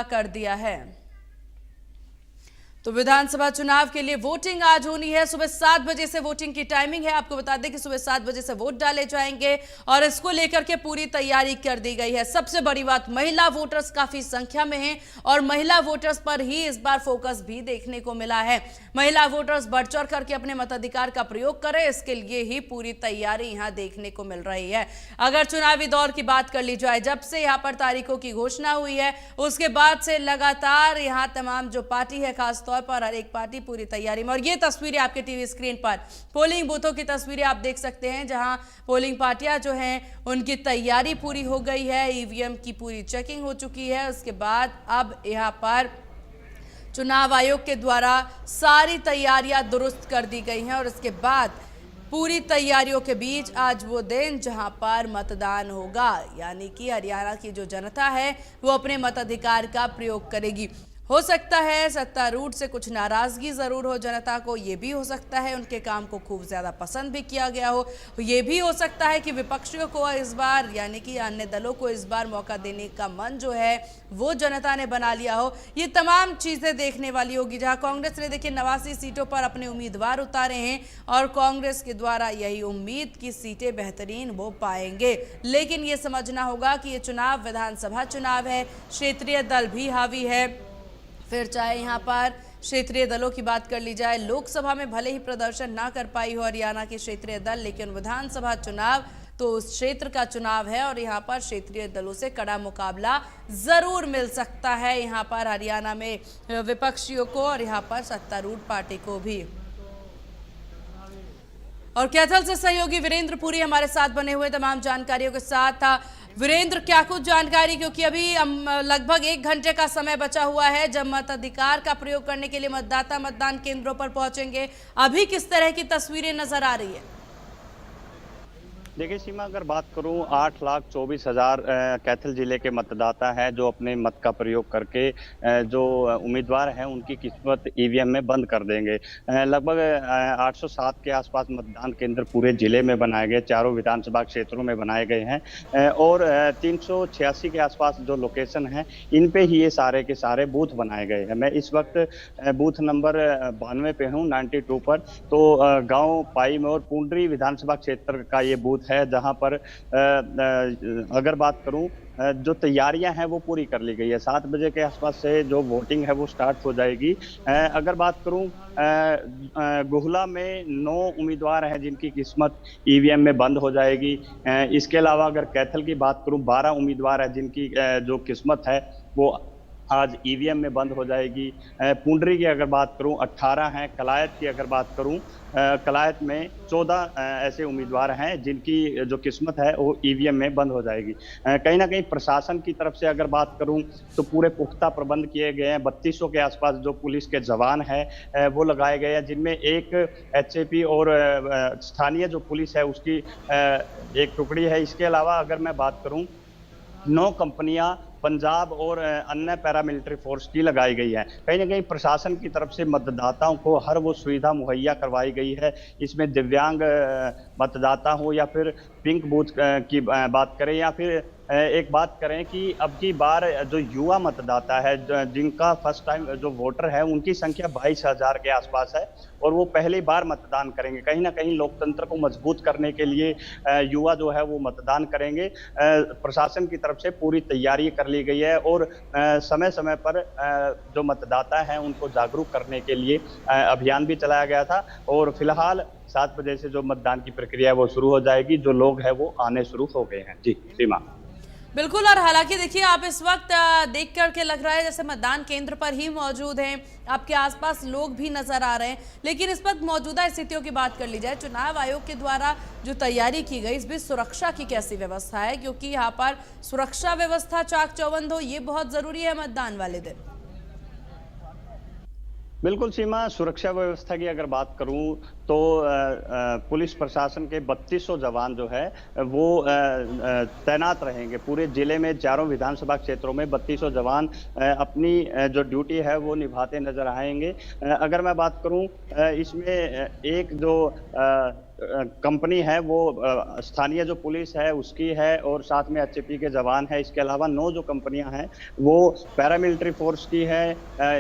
कर दिया है। तो विधानसभा चुनाव के लिए वोटिंग आज होनी है। सुबह 7 बजे से वोटिंग की टाइमिंग है। आपको बता दें कि सुबह 7 बजे से वोट डाले जाएंगे और इसको लेकर के पूरी तैयारी कर दी गई है। सबसे बड़ी बात, महिला वोटर्स काफी संख्या में हैं और महिला वोटर्स पर ही इस बार फोकस भी देखने को मिला है। महिला वोटर्स बढ़ चढ़ करके अपने मताधिकार का प्रयोग करें, इसके लिए ही पूरी तैयारी यहां देखने को मिल रही है। अगर चुनावी दौर की बात कर ली जाए, जब से यहां पर तारीखों की घोषणा हुई है उसके बाद से लगातार यहां तमाम जो पार्टी है, खास तौर पर हर एक पार्टी पूरी तैयारी में। और ये तस्वीरें आपके टीवी स्क्रीन पर पोलिंग बूथों की तस्वीरें आप देख सकते हैं, जहां पोलिंग पार्टियां जो हैं उनकी तैयारी पूरी हो गई है। ईवीएम की पूरी चेकिंग हो चुकी है। उसके बाद अब यहां पर चुनाव आयोग के द्वारा सारी तैयारियां दुरुस्त कर दी गई हैं और इसके बाद पूरी तैयारियों के बीच आज वो दिन जहां पर मतदान होगा, यानी कि हरियाणा की जो जनता है वो अपने मताधिकार का प्रयोग करेगी। हो सकता है सत्तारूढ़ से कुछ नाराजगी जरूर हो जनता को, ये भी हो सकता है उनके काम को खूब ज्यादा पसंद भी किया गया हो, ये भी हो सकता है कि विपक्षियों को इस बार, यानी कि अन्य दलों को इस बार मौका देने का मन जो है वो जनता ने बना लिया हो। ये तमाम चीजें देखने वाली होगी। जहां कांग्रेस ने देखिए 89 सीटों पर अपने उम्मीदवार उतारे हैं और कांग्रेस के द्वारा यही उम्मीद की सीटें बेहतरीन वो पाएंगे, लेकिन ये समझना होगा कि ये चुनाव विधानसभा चुनाव है, क्षेत्रीय दल भी हावी है। फिर चाहे यहाँ पर क्षेत्रीय दलों की बात कर ली जाए, लोकसभा में भले ही प्रदर्शन ना कर पाई हो हरियाणा के क्षेत्रीय दल, लेकिन विधानसभा चुनाव तो उस क्षेत्र का चुनाव है और यहाँ पर क्षेत्रीय दलों से कड़ा मुकाबला जरूर मिल सकता है यहाँ पर हरियाणा में विपक्षियों को और यहाँ पर सत्तारूढ़ पार्टी को भी। और कैथल से सहयोगी वीरेंद्र पुरी हमारे साथ बने हुए तमाम जानकारियों के साथ। वीरेंद्र, क्या कुछ जानकारी, क्योंकि अभी लगभग 1 घंटे का समय बचा हुआ है जब मताधिकार का प्रयोग करने के लिए मतदाता मतदान केंद्रों पर पहुंचेंगे, अभी किस तरह की तस्वीरें नजर आ रही है? देखिए सीमा, अगर बात करूं 8,24,000 कैथल जिले के मतदाता हैं जो अपने मत का प्रयोग करके जो उम्मीदवार हैं उनकी किस्मत ईवीएम में बंद कर देंगे। लगभग 807 के आसपास मतदान केंद्र पूरे जिले में बनाए गए, चारों विधानसभा क्षेत्रों में बनाए गए हैं और 386 के आसपास जो लोकेशन हैं इन पे ही ये सारे के सारे बूथ बनाए गए हैं। मैं इस वक्त बूथ नंबर 92 पे हूँ, 92 पर। तो गाँव पाई में और पुंडरी विधानसभा क्षेत्र का ये बूथ है, जहां पर अगर बात करूं जो तैयारियां हैं वो पूरी कर ली गई है। 7 बजे के आसपास से जो वोटिंग है वो स्टार्ट हो जाएगी। अगर बात करूं गुहला में 9 उम्मीदवार हैं जिनकी किस्मत ईवीएम में बंद हो जाएगी। इसके अलावा अगर कैथल की बात करूं 12 उम्मीदवार हैं जिनकी जो किस्मत है वो आज ईवीएम में बंद हो जाएगी। पुंडरी की अगर बात करूं 18 हैं। कलायत की अगर बात करूं कलायत में 14 ऐसे उम्मीदवार हैं जिनकी जो किस्मत है वो ईवीएम में बंद हो जाएगी। कहीं ना कहीं प्रशासन की तरफ से अगर बात करूं तो पूरे पुख्ता प्रबंध किए गए हैं। 3200 के आसपास जो पुलिस के जवान हैं वो लगाए गए हैं, जिनमें एक एचएपी और स्थानीय जो पुलिस है उसकी एक टुकड़ी है। इसके अलावा अगर मैं बात करूं 9 कंपनियां पंजाब और अन्य पैरामिलिट्री फोर्स की लगाई गई है। कहीं ना कहीं प्रशासन की तरफ से मतदाताओं को हर वो सुविधा मुहैया करवाई गई है। इसमें दिव्यांग मतदाता हो या फिर पिंक बूथ की बात करें या फिर एक बात करें कि अब की बार जो युवा मतदाता है जिनका फर्स्ट टाइम जो वोटर है उनकी संख्या 22,000 के आसपास है और वो पहली बार मतदान करेंगे। कहीं ना कहीं लोकतंत्र को मजबूत करने के लिए युवा जो है वो मतदान करेंगे। प्रशासन की तरफ से पूरी तैयारी कर ली गई है और समय समय पर जो मतदाता हैं उनको जागरूक करने के लिए अभियान भी चलाया गया था और फिलहाल 7 बजे से जो मतदान की प्रक्रिया है वो शुरू हो जाएगी। जो लोग हैं वो आने शुरू हो गए हैं। जी सीमा। बिल्कुल, और हालांकि देखिए आप इस वक्त देख करके लग रहा है जैसे मतदान केंद्र पर ही मौजूद हैं, आपके आसपास लोग भी नजर आ रहे हैं, लेकिन इस वक्त मौजूदा स्थितियों की बात कर ली जाए, चुनाव आयोग के द्वारा जो तैयारी की गई, इस बीच सुरक्षा की कैसी व्यवस्था है? क्योंकि यहाँ पर सुरक्षा व्यवस्था चाक चौबंद हो, ये बहुत जरूरी है मतदान वाले दिन। बिल्कुल सीमा, सुरक्षा व्यवस्था की अगर बात करूं तो पुलिस प्रशासन के 3200 जवान जो है वो तैनात रहेंगे पूरे जिले में। चारों विधानसभा क्षेत्रों में 3200 जवान अपनी जो ड्यूटी है वो निभाते नजर आएंगे। अगर मैं बात करूं इसमें एक जो कंपनी है वो स्थानीय जो पुलिस है उसकी है, और साथ में एचएपी के जवान है। इसके अलावा 9 जो कंपनियां हैं वो पैरामिलिट्री फोर्स की है।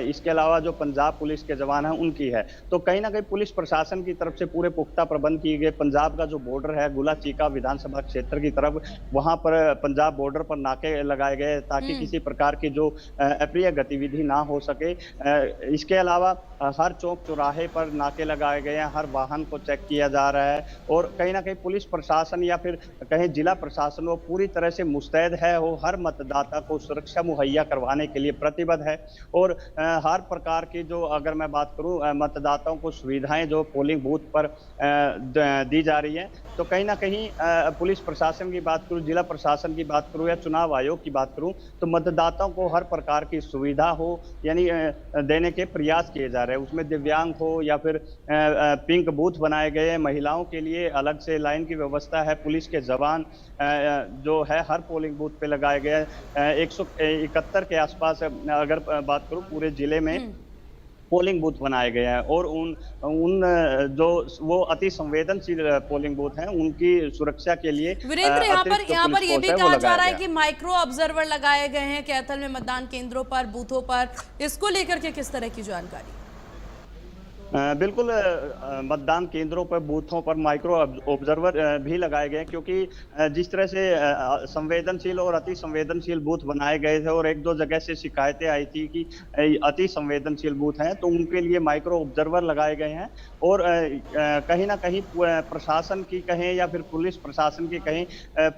इसके अलावा जो पंजाब पुलिस के जवान हैं उनकी है। तो कहीं ना कहीं पुलिस प्रशासन की तरफ से पूरे पुख्ता प्रबंध किए गए। पंजाब का जो बॉर्डर है गुला चीका विधानसभा क्षेत्र की तरफ, वहां पर पंजाब बॉर्डर पर नाके लगाए गए ताकि किसी प्रकार की जो अप्रिय गतिविधि ना हो सके। इसके अलावा हर चौक चौराहे पर नाके लगाए गए हैं, हर वाहन को चेक किया जा रहा है, और कहीं ना कहीं पुलिस प्रशासन या फिर कहीं जिला प्रशासन वो पूरी तरह से मुस्तैद है, वो हर मतदाता को सुरक्षा मुहैया करवाने के लिए प्रतिबद्ध है। और हर प्रकार की जो, अगर मैं बात करूं, मतदाताओं को सुविधाएं जो पोलिंग बूथ पर दी जा रही है, तो कहीं ना कहीं पुलिस प्रशासन की बात करूं, जिला प्रशासन की बात करूं या चुनाव आयोग की बात करूं, तो मतदाताओं को हर प्रकार की सुविधा हो यानी देने के प्रयास किए जा रहे हैं। उसमें दिव्यांग हो या फिर पिंक बूथ बनाए गए हैं, महिलाओं के लिए अलग से लाइन की व्यवस्था है, पुलिस के जवान जो है हर पोलिंग बूथ पे लगाए गए हैं। 171 के आसपास अगर बात करूं पूरे जिले में पोलिंग बूथ बनाए गए हैं, और उन जो वो अति संवेदनशील पोलिंग बूथ हैं उनकी सुरक्षा के लिए वीरेंद्र, यहाँ पर ये भी कहा जा रहा है कि माइक्रो ऑब्जर्वर लगाए गए हैं कैथल में मतदान केंद्रों पर, बूथों पर। इसको लेकर के किस तरह की जानकारी? बिल्कुल, मतदान केंद्रों पर, बूथों पर माइक्रो ऑब्जर्वर भी लगाए गए, क्योंकि जिस तरह से संवेदनशील और अति संवेदनशील बूथ बनाए गए थे, और एक दो जगह से शिकायतें आई थी कि अति संवेदनशील बूथ हैं, तो उनके लिए माइक्रो ऑब्जर्वर लगाए गए हैं। और कहीं ना कहीं प्रशासन की कहें या फिर पुलिस प्रशासन की कहें,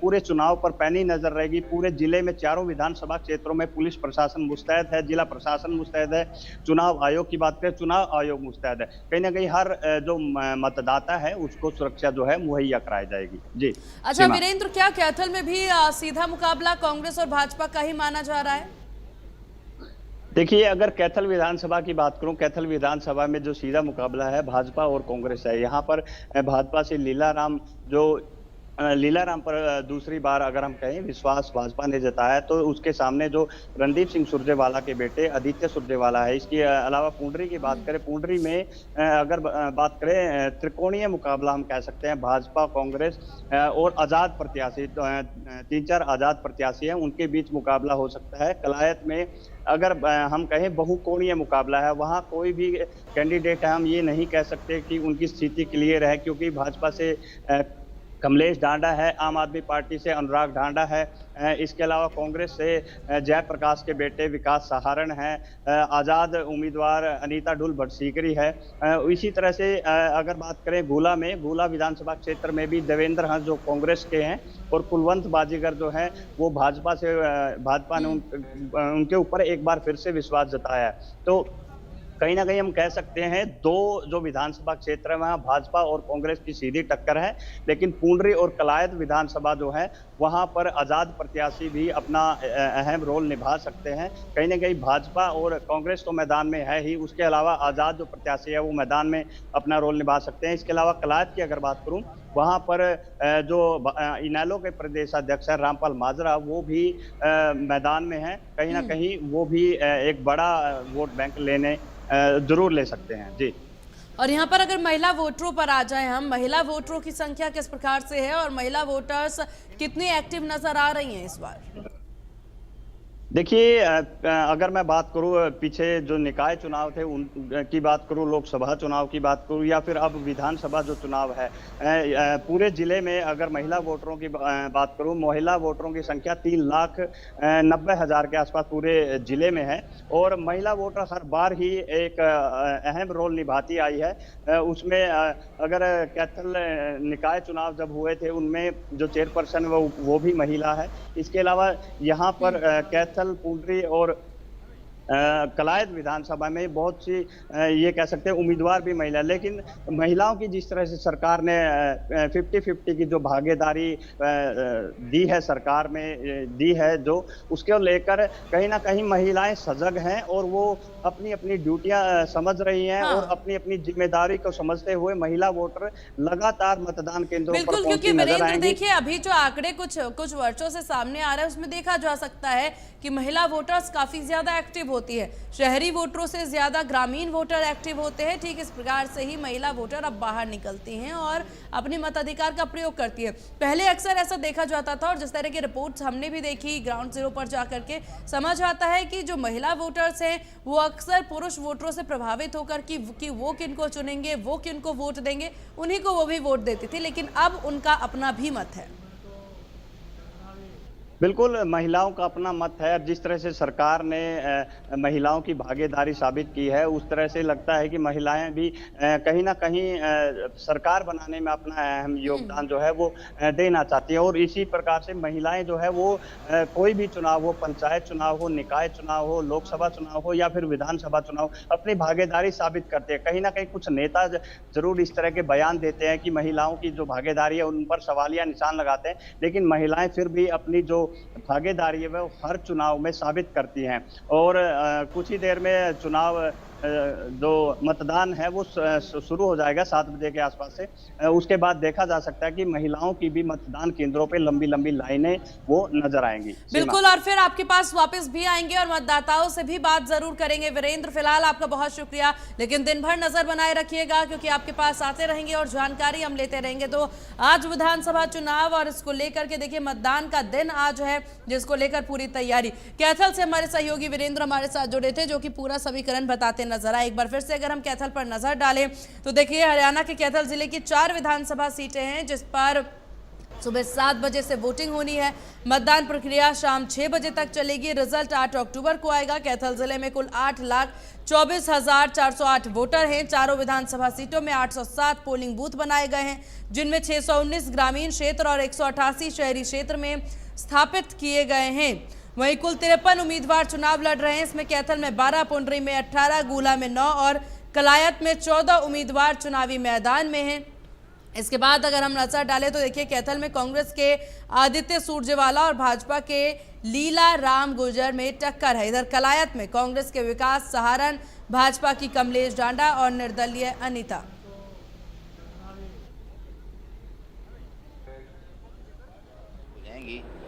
पूरे चुनाव पर पैनी नजर रहेगी। पूरे जिले में चारों विधानसभा क्षेत्रों में पुलिस प्रशासन मुस्तैद है, जिला प्रशासन मुस्तैद है। चुनाव आयोग की बात करें, चुनाव आयोग मुस्तैद है। कहीं ना कहीं हर जो मतदाता है उसको सुरक्षा जो है मुहैया कराई जाएगी। जी अच्छा वीरेंद्र, क्या कैथल में भी सीधा मुकाबला कांग्रेस और भाजपा का ही माना जा रहा है? देखिए, अगर कैथल विधानसभा की बात करूं, कैथल विधानसभा में जो सीधा मुकाबला है भाजपा और कांग्रेस है। यहाँ पर भाजपा से लीलाराम पर दूसरी बार अगर हम कहें विश्वास भाजपा ने जताया, तो उसके सामने जो रणदीप सिंह सुरजेवाला के बेटे आदित्य सुरजेवाला है। इसके अलावा पुंडरी की बात करें, पुंडरी में अगर बात करें त्रिकोणीय मुकाबला हम कह सकते हैं, भाजपा, कांग्रेस और आजाद प्रत्याशी, 3-4 आजाद प्रत्याशी हैं, उनके बीच मुकाबला हो सकता है। कलायत में अगर हम कहें बहुकोणीय मुकाबला है, वहाँ कोई भी कैंडिडेट है, हम ये नहीं कह सकते कि उनकी स्थिति क्लियर है, क्योंकि भाजपा से कमलेश ढांडा है, आम आदमी पार्टी से अनुराग ढांडा है, इसके अलावा कांग्रेस से जयप्रकाश के बेटे विकास सहारण है, आज़ाद उम्मीदवार अनीता ढुल भटसीकरी है। इसी तरह से अगर बात करें गुला में, गुला विधानसभा क्षेत्र में भी देवेंद्र हंस जो कांग्रेस के हैं, और कुलवंत बाजीगर जो है वो भाजपा ने उनके ऊपर एक बार फिर से विश्वास जताया है। तो कहीं ना कहीं हम कह सकते हैं दो जो विधानसभा क्षेत्र में भाजपा और कांग्रेस की सीधी टक्कर है, लेकिन पुंडरी और कलायत विधानसभा जो है वहां पर आजाद प्रत्याशी भी अपना अहम रोल निभा सकते हैं। कहीं ना कहीं भाजपा और कांग्रेस तो मैदान में है ही, उसके अलावा आजाद जो प्रत्याशी है वो मैदान में अपना रोल निभा सकते हैं। इसके अलावा कलायत की अगर बात करूं, वहां पर जो इनेलो के प्रदेश अध्यक्ष है रामपाल माजरा, वो भी मैदान में है। कहीं ना कहीं वो भी एक बड़ा वोट बैंक लेने जरूर ले सकते हैं। जी, और यहाँ पर अगर महिला वोटरों पर आ जाएं हम, महिला वोटरों की संख्या किस प्रकार से है और महिला वोटर्स कितनी एक्टिव नजर आ रही हैं इस बार? देखिए, अगर मैं बात करूं पीछे जो निकाय चुनाव थे उनकी बात करूं, लोकसभा चुनाव की बात करूं या फिर अब विधानसभा जो चुनाव है, पूरे जिले में अगर महिला वोटरों की बात करूं, महिला वोटरों की संख्या 3,90,000 के आसपास पूरे जिले में है। और महिला वोटर हर बार ही एक अहम रोल निभाती आई है। उसमें अगर कैथल निकाय चुनाव जब हुए थे उनमें जो चेयरपर्सन वो भी महिला है। इसके अलावा यहाँ पर कैथल, पुंडरी और कलायत विधानसभा में बहुत सी ये कह सकते हैं उम्मीदवार भी महिला, लेकिन महिलाओं की जिस तरह से सरकार ने 50-50 की जो भागीदारी दी है, सरकार में दी है, जो उसके लेकर कहीं ना कहीं महिलाएं सजग हैं और वो अपनी अपनी ड्यूटियां समझ रही हैं। हाँ। और अपनी अपनी जिम्मेदारी को समझते हुए महिला वोटर लगातार मतदान केंद्रों पर पहुंचती नजर आएंगी। देखिए, अभी जो आंकड़े कुछ वर्षों से सामने आ रहे हैं उसमें देखा जा सकता है कि महिला वोटर्स काफी ज्यादा एक्टिव होती है। शहरी वोटरों से ज्यादा ग्रामीण वोटर एक्टिव होते हैं। ठीक इस प्रकार से ही महिला वोटर अब बाहर निकलती हैं और अपने मताधिकार का प्रयोग करती है। पहले अक्सर ऐसा देखा जाता था और जिस तरह की रिपोर्ट्स हमने भी देखी ग्राउंड जीरो पर जाकर के, समझ आता है कि जो महिला वोटर्स हैं वो अक्सर पुरुष वोटरों से प्रभावित होकर कि वो किनको चुनेंगे, वो किनको वोट देंगे, उन्हीं को वो भी वोट देती थी। लेकिन अब उनका अपना भी मत है। बिल्कुल, महिलाओं का अपना मत है। जिस तरह से सरकार ने महिलाओं की भागीदारी साबित की है, उस तरह से लगता है कि महिलाएं भी कहीं ना कहीं सरकार बनाने में अपना अहम योगदान जो है वो देना चाहती हैं। और इसी प्रकार से महिलाएं जो है वो कोई भी चुनाव हो, पंचायत चुनाव हो, निकाय चुनाव हो, लोकसभा चुनाव हो या फिर विधानसभा चुनाव, अपनी भागीदारी साबित करते हैं। कहीं ना कहीं कुछ नेता जरूर इस तरह के बयान देते हैं कि महिलाओं की जो भागीदारी है उन पर सवालिया निशान लगाते हैं, लेकिन महिलाएं फिर भी अपनी जो भागीदारी है वो हर चुनाव में साबित करती हैं। और कुछ ही देर में चुनाव जो मतदान है वो शुरू हो जाएगा 7 बजे के आसपास से। उसके बाद देखा जा सकता है कि महिलाओं की भी मतदान केंद्रों पे लंबी लंबी लाइनें वो नजर आएंगी। बिल्कुल, और फिर आपके पास वापस भी आएंगे और मतदाताओं से भी बात जरूर करेंगे। वीरेंद्र, फिलहाल आपका बहुत शुक्रिया, लेकिन दिन भर नजर बनाए रखिएगा क्योंकि आपके पास आते रहेंगे और जानकारी हम लेते रहेंगे। तो आज विधानसभा चुनाव और इसको लेकर के देखिए मतदान का दिन आज है, जिसको लेकर पूरी तैयारी। कैथल से हमारे सहयोगी वीरेंद्र हमारे साथ जुड़े थे, जो कि पूरा समीकरण बताते नजर आए। एक बार फिर से अगर हम कैथल पर नजर डालें तो देखिए हरियाणा के कैथल जिले की 4 विधानसभा सीटें हैं जिस पर सुबह 7 बजे से वोटिंग होनी है। मतदान प्रक्रिया शाम 6 बजे तक चलेगी। रिजल्ट 8 अक्टूबर को आएगा। कैथल जिले में कुल 8,24,408 वोटर हैं। चारों विधानसभा सीटों में 807 पोलिंग बूथ बनाए गए हैं, जिनमें 619 ग्रामीण क्षेत्र और 188 शहरी क्षेत्र में स्थापित किए गए हैं। वहीं कुल 53 उम्मीदवार चुनाव लड़ रहे हैं। इसमें कैथल में 12, पुंडरी में 18, गुला में 9 और कलायत में 14 उम्मीदवार चुनावी मैदान में हैं। इसके बाद अगर हम नजर डालें तो देखिए कैथल में कांग्रेस के आदित्य सुरजेवाला और भाजपा के लीला राम गुर्जर में टक्कर है। इधर कलायत में कांग्रेस के विकास सहारन, भाजपा की कमलेश डांडा और निर्दलीय अनीता।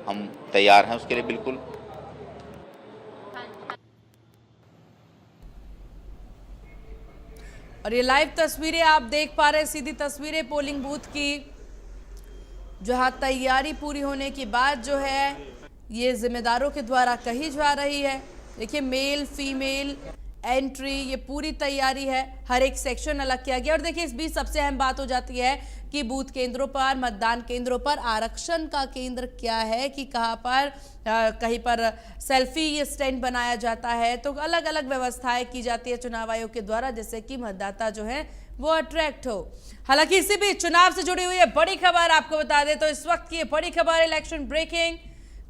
हम तैयार हैं उसके लिए बिल्कुल। और ये लाइव तस्वीरें आप देख पा रहे हैं, सीधी तस्वीरें पोलिंग बूथ की, जहां तैयारी पूरी होने के बाद जो है ये जिम्मेदारों के द्वारा कही जा रही है। देखिए मेल फीमेल एंट्री, ये पूरी तैयारी है। हर एक सेक्शन अलग किया गया। और देखिए इस बीच सबसे अहम बात हो जाती है कि बूथ केंद्रों पर, मतदान केंद्रों पर आरक्षण का केंद्र क्या है, कि कहां पर कहीं पर सेल्फी स्टैंड बनाया जाता है। तो अलग अलग व्यवस्थाएं की जाती है चुनाव आयोग के द्वारा, जिससे कि मतदाता जो है वो अट्रैक्ट हो। हालांकि इसी बीच चुनाव से जुड़ी हुई है बड़ी खबर आपको बता दें तो इस वक्त की बड़ी खबर, इलेक्शन ब्रेकिंग।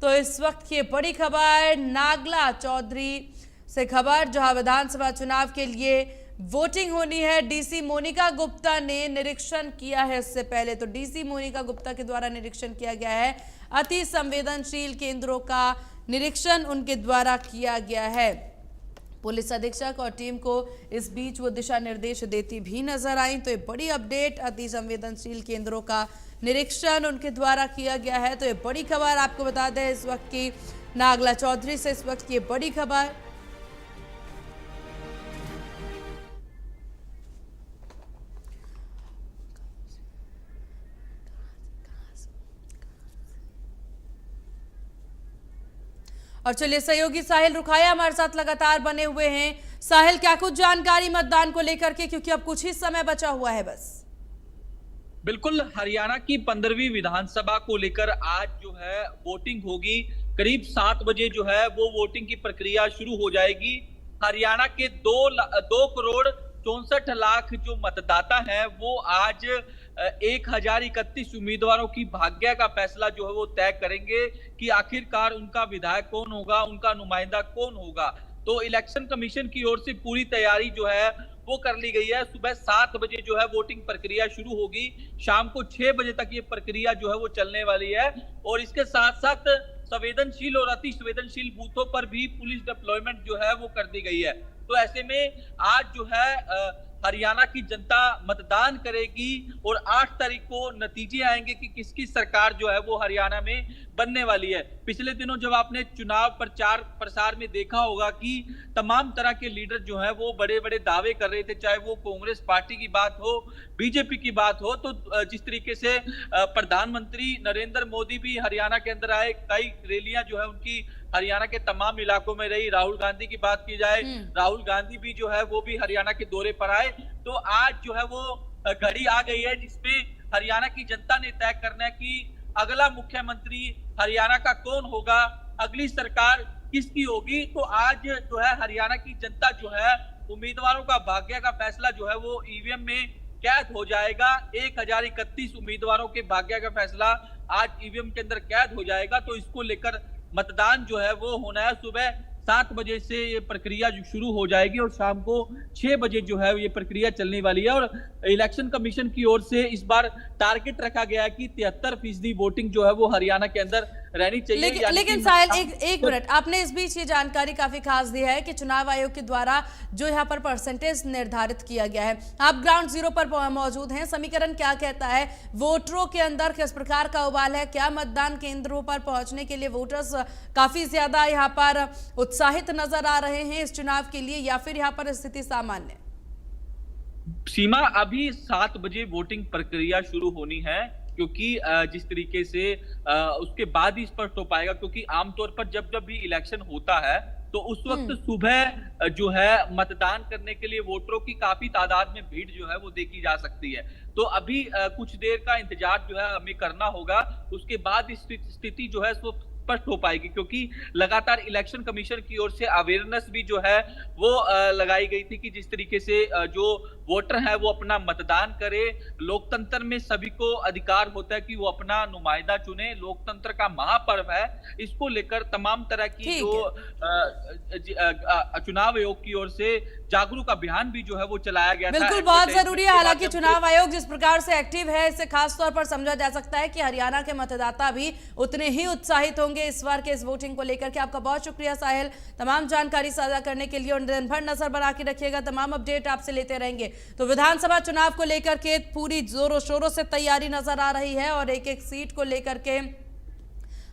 तो इस वक्त की बड़ी खबर नागला चौधरी से खबर, जहां विधानसभा चुनाव के लिए वोटिंग होनी है। डीसी मोनिका गुप्ता ने निरीक्षण किया है। इससे पहले तो डीसी मोनिका गुप्ता के द्वारा निरीक्षण किया गया है। अति संवेदनशील केंद्रों का निरीक्षण उनके द्वारा किया गया है। पुलिस अधीक्षक और टीम को इस बीच वो दिशा निर्देश देती भी नजर आई। तो ये बड़ी अपडेट, अति संवेदनशील केंद्रों का निरीक्षण उनके द्वारा किया गया है। तो ये बड़ी खबर आपको बता दें इस वक्त की नागला चौधरी से, इस वक्त की बड़ी खबर। और चलिए सहयोगी साहिल रुखाया हमारे साथ लगातार बने हुए हैं। साहिल, क्या कुछ जानकारी मतदान को लेकर के, क्योंकि अब कुछ ही समय बचा हुआ है बस। बिल्कुल, हरियाणा की 15वीं विधानसभा को लेकर आज जो है वोटिंग होगी। करीब 7 बजे जो है वो वोटिंग की प्रक्रिया शुरू हो जाएगी। हरियाणा के 2 करोड़ 64 लाख जो मतदाता हैं वो आज 1031 उम्मीदवारों की भाग्य का फैसला जो है वो तय करेंगे कि आखिरकार उनका विधायक कौन होगा, उनका नुमाइंदा कौन होगा। तो इलेक्शन कमीशन की ओर से पूरी तैयारी जो है वो कर ली गई है। सुबह 7 बजे जो है वोटिंग प्रक्रिया शुरू होगी। शाम को 6 बजे तक ये प्रक्रिया जो है वो चलने वाली है। और इसके साथ साथ संवेदनशील और अति संवेदनशील बूथों पर भी पुलिस डिप्लॉयमेंट जो है वो कर दी गई है। तो ऐसे में आज जो है हरियाणा की जनता मतदान करेगी और 8 तारीख को नतीजे आएंगे कि किसकी सरकार जो है वो हरियाणा में बनने वाली है। पिछले दिनों जब आपने चुनाव प्रचार प्रसार में देखा होगा कि तमाम तरह के लीडर जो है वो बड़े बड़े दावे कर रहे थे, चाहे वो कांग्रेस पार्टी की बात हो, बीजेपी की बात हो। तो जिस तरीके से प्रधानमंत्री नरेंद्र मोदी भी हरियाणा के अंदर आए, कई रैलियां जो है उनकी हरियाणा के तमाम इलाकों में रही। राहुल गांधी की बात की जाए, राहुल गांधी भी जो है वो भी हरियाणा के दौरे पर आए। तो आज जो है वो घड़ी आ गई है जिसमें हरियाणा की जनता ने तय करना है कि अगला मुख्यमंत्री हरियाणा का कौन होगा, अगली सरकार किसकी होगी। तो आज जो है हरियाणा की जनता जो है उम्मीदवारों का भाग्य का फैसला जो है वो ईवीएम में कैद हो जाएगा। 1031 उम्मीदवारों के भाग्य का फैसला आज ईवीएम के अंदर कैद हो जाएगा। तो इसको लेकर मतदान जो है वो होना है। सुबह 7 बजे से ये प्रक्रिया जो शुरू हो जाएगी और शाम को 6 बजे जो है ये प्रक्रिया चलने वाली है। और इलेक्शन कमीशन की ओर से इस बार टारगेट रखा गया है कि 73% वोटिंग जो है वो हरियाणा के अंदर रहनी चाहिए। लेकिन साहिल एक मिनट, आपने इस बीच ये जानकारी काफी खास दी है कि चुनाव आयोग के द्वारा जो यहाँ पर परसेंटेज निर्धारित किया गया है, आप ग्राउंड जीरो पर मौजूद हैं। समीकरण क्या कहता है, वोटरों के अंदर किस प्रकार का उबाल है? क्या मतदान केंद्रों पर पहुंचने के लिए वोटर्स काफी ज्यादा यहाँ पर उत्साहित नजर आ रहे हैं इस चुनाव के लिए, या फिर यहाँ पर स्थिति सामान्य? सीमा, अभी 7 बजे वोटिंग प्रक्रिया शुरू होनी है, क्योंकि जिस तरीके से उसके बाद ही स्पष्ट हो पाएगा। क्योंकि आमतौर पर जब भी इलेक्शन होता है तो उस वक्त सुबह जो है मतदान करने के लिए वोटरों की काफी तादाद में भीड़ जो है वो देखी जा सकती है। तो अभी कुछ देर का इंतजार जो है हमें करना होगा, उसके बाद स्थिति जो है स्पष्ट हो पाएगी। क्योंकि लगातार इलेक्शन कमीशन की ओर से अवेयरनेस भी जो है वो लगाई गई थी कि जिस तरीके से जो वोटर है वो अपना मतदान करे। लोकतंत्र में सभी को अधिकार होता है कि वो अपना नुमाइंदा चुने। लोकतंत्र का महापर्व है, इसको लेकर तमाम तरह की जो चुनाव आयोग की ओर से जागरूक अभियान भी जो है वो चलाया गया था। बिल्कुल, बहुत जरूरी है। हालांकि चुनाव आयोग जिस प्रकार से एक्टिव है, इससे खास तौर पर समझा जा सकता है कि हरियाणा के मतदाता भी उतने ही उत्साहित होंगे इस बार के इस वोटिंग को लेकर के। आपका बहुत शुक्रिया साहिल, तमाम जानकारी साझा करने के लिए। और दिन भर नजर बना के रखिएगा, तमाम अपडेट आपसे लेते रहेंगे। तो विधानसभा चुनाव को लेकर के पूरी जोरों शोरों से तैयारी नजर आ रही है और एक एक सीट को लेकर के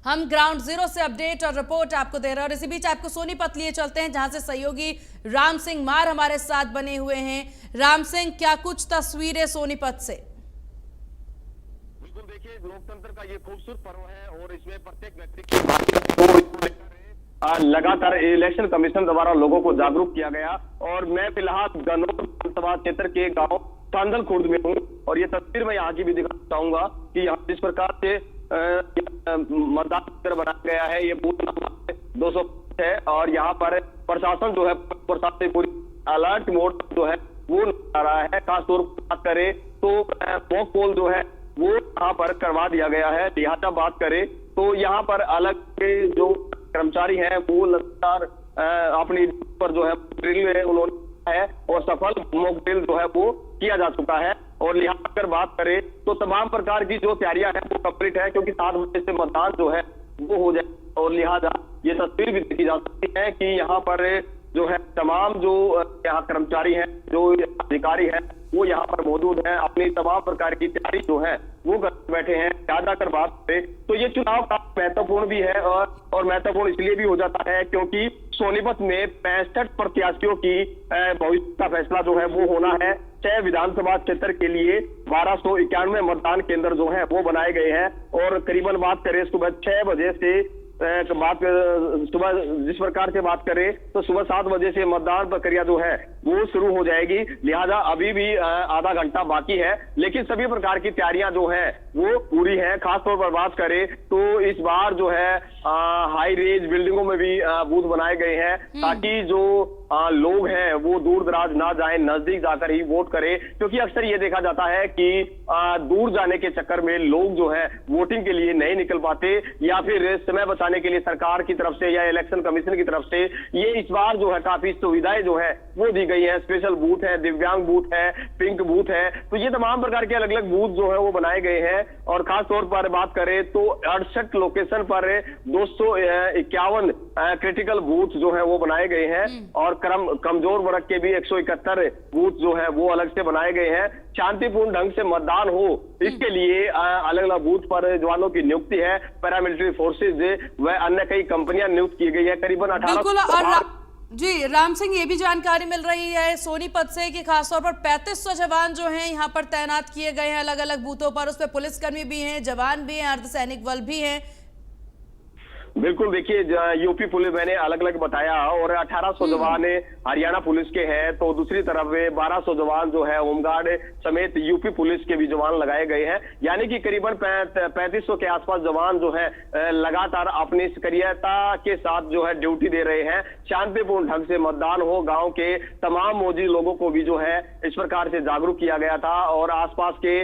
हम ग्राउंड जीरो से अपडेट और रिपोर्ट आपको दे रहे हैं। और इसी बीच आपको सोनीपत लिए चलते हैं, जहां से सहयोगी राम सिंह मार हमारे साथ बने हुए हैं। राम सिंह, क्या कुछ तस्वीरें सोनीपत से? बिल्कुल, देखिए, लोकतंत्र का ये खूबसूरत पर्व है और इसमें प्रत्येक व्यक्ति की लगातार इलेक्शन कमीशन द्वारा लोगों को जागरूक किया गया। और मैं फिलहाल गन्नौर विधानसभा क्षेत्र के गांव सांदल खुर्द में हूँ और ये तस्वीर मैं यहाँ की भी दिखाना चाहूंगा कि यहाँ जिस प्रकार से मतदान केंद्र बनाया गया है, ये बूथ नंबर 200 है। और यहाँ पर प्रशासन जो है प्रशासन पूरी अलर्ट मोड जो है वो आ रहा है। खासतौर पर बात करें तो मॉक पोल जो है वो यहाँ पर करवा दिया गया है। लिहाजा बात करें तो यहाँ पर अलग के जो कर्मचारी हैं वो लगातार अपनी पर जो है ड्रिल उन्होंने है और सफल मॉक ड्रिल जो है वो किया जा चुका है। और लिहाजा अगर बात करें तो तमाम प्रकार की जो तैयारियां हैं वो कंप्लीट है, क्योंकि 7 बजे से मतदान जो है वो हो जाए। और लिहाजा ये तस्वीर भी देखी जा सकती है कि यहाँ पर जो है तमाम जो यहाँ कर्मचारी हैं, जो अधिकारी हैं, वो यहाँ पर मौजूद हैं, अपनी तमाम प्रकार की तैयारी जो है वो कर बैठे हैं। ज्यादा कर बात करें तो ये चुनाव काफी महत्वपूर्ण भी है और महत्वपूर्ण इसलिए भी हो जाता है क्योंकि सोनीपत में 65 प्रत्याशियों की भविष्य का फैसला जो है वो होना है। 6 विधानसभा क्षेत्र के लिए 1291 मतदान केंद्र जो है वो बनाए गए हैं। और करीबन बात करें सुबह 6 बजे से सुबह जिस प्रकार से बात करें तो सुबह 7 बजे से मतदान प्रक्रिया जो है वो शुरू हो जाएगी। लिहाजा अभी भी आधा घंटा बाकी है, लेकिन सभी प्रकार की तैयारियां जो है वो पूरी है। खासतौर पर बात करें तो इस बार जो है हाई रेंज बिल्डिंगों में भी बूथ बनाए गए हैं ताकि जो लोग हैं वो दूर दराज ना जाएं, नजदीक जाकर ही वोट करें। क्योंकि अक्सर ये देखा जाता है कि दूर जाने के चक्कर में लोग जो है वोटिंग के लिए नहीं निकल पाते, या फिर समय बचाने के लिए सरकार की तरफ से या इलेक्शन कमीशन की तरफ से ये इस बार जो है काफी सुविधाएं जो है वो दी गई है, स्पेशल बूथ है, दिव्यांग बूथ है, पिंक बूथ है, तो ये तमाम प्रकार के अलग अलग बूथ जो है वो बनाए गए हैं। और खास तौर पर बात करें तो 68 लोकेशन पर 251 क्रिटिकल बूथ जो है वो बनाए गए हैं और कमजोर वर्ग के भी 171 बूथ जो है वो अलग से बनाए गए हैं। शांतिपूर्ण ढंग से मतदान हो इसके लिए अलग अलग बूथ पर जवानों की नियुक्ति है, पैरामिलिट्री फोर्सेज व अन्य कई कंपनियां नियुक्त की गई है। करीबन 18 जी राम सिंह, ये भी जानकारी मिल रही है सोनीपत से कि खासतौर पर 3500 जवान जो हैं यहाँ पर तैनात किए गए हैं अलग अलग बूथों पर। उसमें पुलिसकर्मी भी हैं, जवान भी हैं, अर्धसैनिक बल भी हैं। बिल्कुल, देखिए यूपी पुलिस मैंने अलग अलग बताया और 1800 जवान हरियाणा पुलिस के हैं, तो दूसरी तरफ 1200 जवान जो है होमगार्ड समेत यूपी पुलिस के भी जवान लगाए गए हैं। यानी कि करीबन 3500 के आसपास जवान जो है लगातार अपनी सक्रियता के साथ जो है ड्यूटी दे रहे हैं। शांतिपूर्ण ढंग से मतदान हो, गांव के तमाम मौजूद लोगों को भी जो है इस प्रकार से जागरूक किया गया था। और आसपास के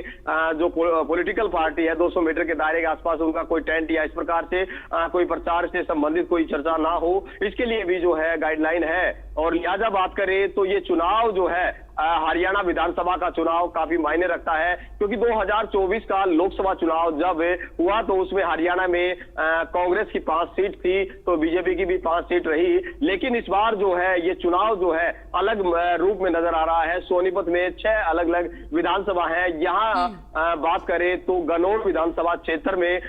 जो पॉलिटिकल पार्टी है 200 मीटर के दायरे के आसपास उनका कोई टेंट या इस प्रकार से कोई प्रचार से संबंधित कोई चर्चा ना हो, इसके लिए भी जो है गाइडलाइन है। और लिहाजा बात करें तो ये चुनाव जो है हरियाणा विधानसभा का चुनाव काफी मायने रखता है, क्योंकि 2024 का लोकसभा चुनाव जब हुआ तो उसमें हरियाणा में कांग्रेस की 5 सीट थी तो बीजेपी की भी 5 सीट रही। लेकिन इस बार जो है ये चुनाव जो है अलग रूप में नजर आ रहा है। सोनीपत में 6 अलग अलग विधानसभा है। यहाँ बात करें तो गनौर विधानसभा क्षेत्र में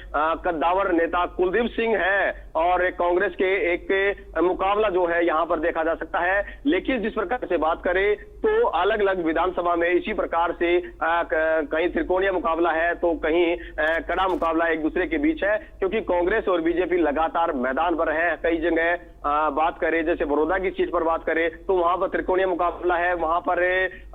कद्दावर नेता कुलदीप सिंह है और कांग्रेस के एक मुकाबला जो है यहाँ पर देखा जा सकता है। लेकिन जिस प्रकार से बात करें तो अलग अलग विधानसभा में इसी प्रकार से कहीं त्रिकोणीय मुकाबला है तो कहीं कड़ा मुकाबला एक दूसरे के बीच है, क्योंकि कांग्रेस और बीजेपी लगातार मैदान पर है। कई जगह बात करें जैसे बड़ौदा की सीट पर बात करें तो वहां पर त्रिकोणीय मुकाबला है, वहां पर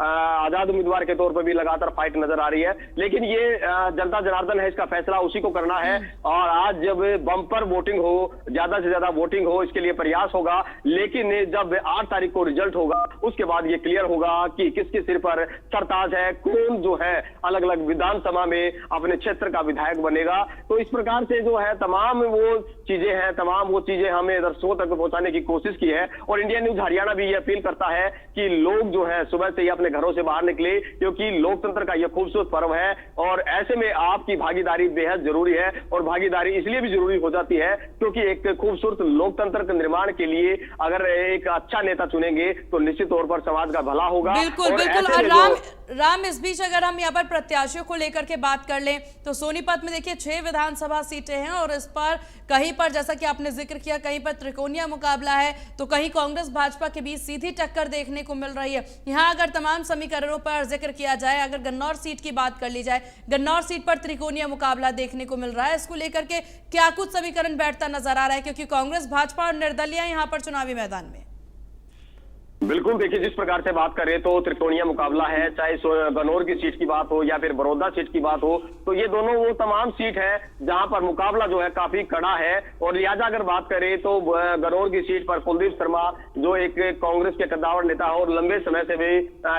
आजाद उम्मीदवार के तौर पर भी लगातार फाइट नजर आ रही है। लेकिन ये जनता जनार्दन है, इसका फैसला उसी को करना है। और आज जब बम्पर वोटिंग हो, ज्यादा से ज्यादा वोटिंग हो, इसके लिए प्रयास होगा। लेकिन जब 8 तारीख को रिजल्ट होगा उसके बाद ये क्लियर होगा कि किसके सिर पर सरताज है, कौन जो है अलग अलग विधानसभा में अपने क्षेत्र का विधायक बनेगा। तो इस प्रकार से जो है तमाम वो चीजें हैं, तमाम वो चीजें हमें दर्शकों तक पहुंचाने की कोशिश की है। और इंडिया न्यूज हरियाणा भी ये अपील करता है कि लोग जो है सुबह से ही अपने घरों से बाहर निकले, क्योंकि लोकतंत्र का यह खूबसूरत पर्व है और ऐसे में आपकी भागीदारी बेहद जरूरी है। और भागीदारी इसलिए भी जरूरी हो जाती है क्योंकि एक खूबसूरत लोकतंत्र के निर्माण के लिए अगर एक अच्छा नेता चुनेंगे तो निश्चित तौर पर समाज का भला होगा। बिल्कुल बिल्कुल। और राम इस बीच अगर हम यहाँ पर प्रत्याशियों को लेकर के बात कर लें तो सोनीपत में देखिए 6 विधानसभा सीटें हैं और इस पर कहीं पर जैसा कि आपने जिक्र किया कहीं पर त्रिकोणीय मुकाबला है तो कहीं कांग्रेस भाजपा के बीच सीधी टक्कर देखने को मिल रही है। यहाँ अगर तमाम समीकरणों पर जिक्र किया जाए, अगर गन्नौर सीट की बात कर ली जाए, गन्नौर सीट पर त्रिकोणीय मुकाबला देखने को मिल रहा है, इसको लेकर के क्या कुछ समीकरण बैठता नजर आ रहा है, क्योंकि कांग्रेस भाजपा और निर्दलीय यहाँ पर चुनावी मैदान में? बिल्कुल, देखिए जिस प्रकार से बात करें तो त्रिकोणीय मुकाबला है, चाहे गनौर की सीट की बात हो या फिर बड़ौदा सीट की बात हो, तो ये दोनों वो तमाम सीट है जहां पर मुकाबला जो है काफी कड़ा है। और लिहाजा अगर बात करें तो गनौर की सीट पर कुलदीप शर्मा जो एक कांग्रेस के कद्दावर नेता है और लंबे समय से भी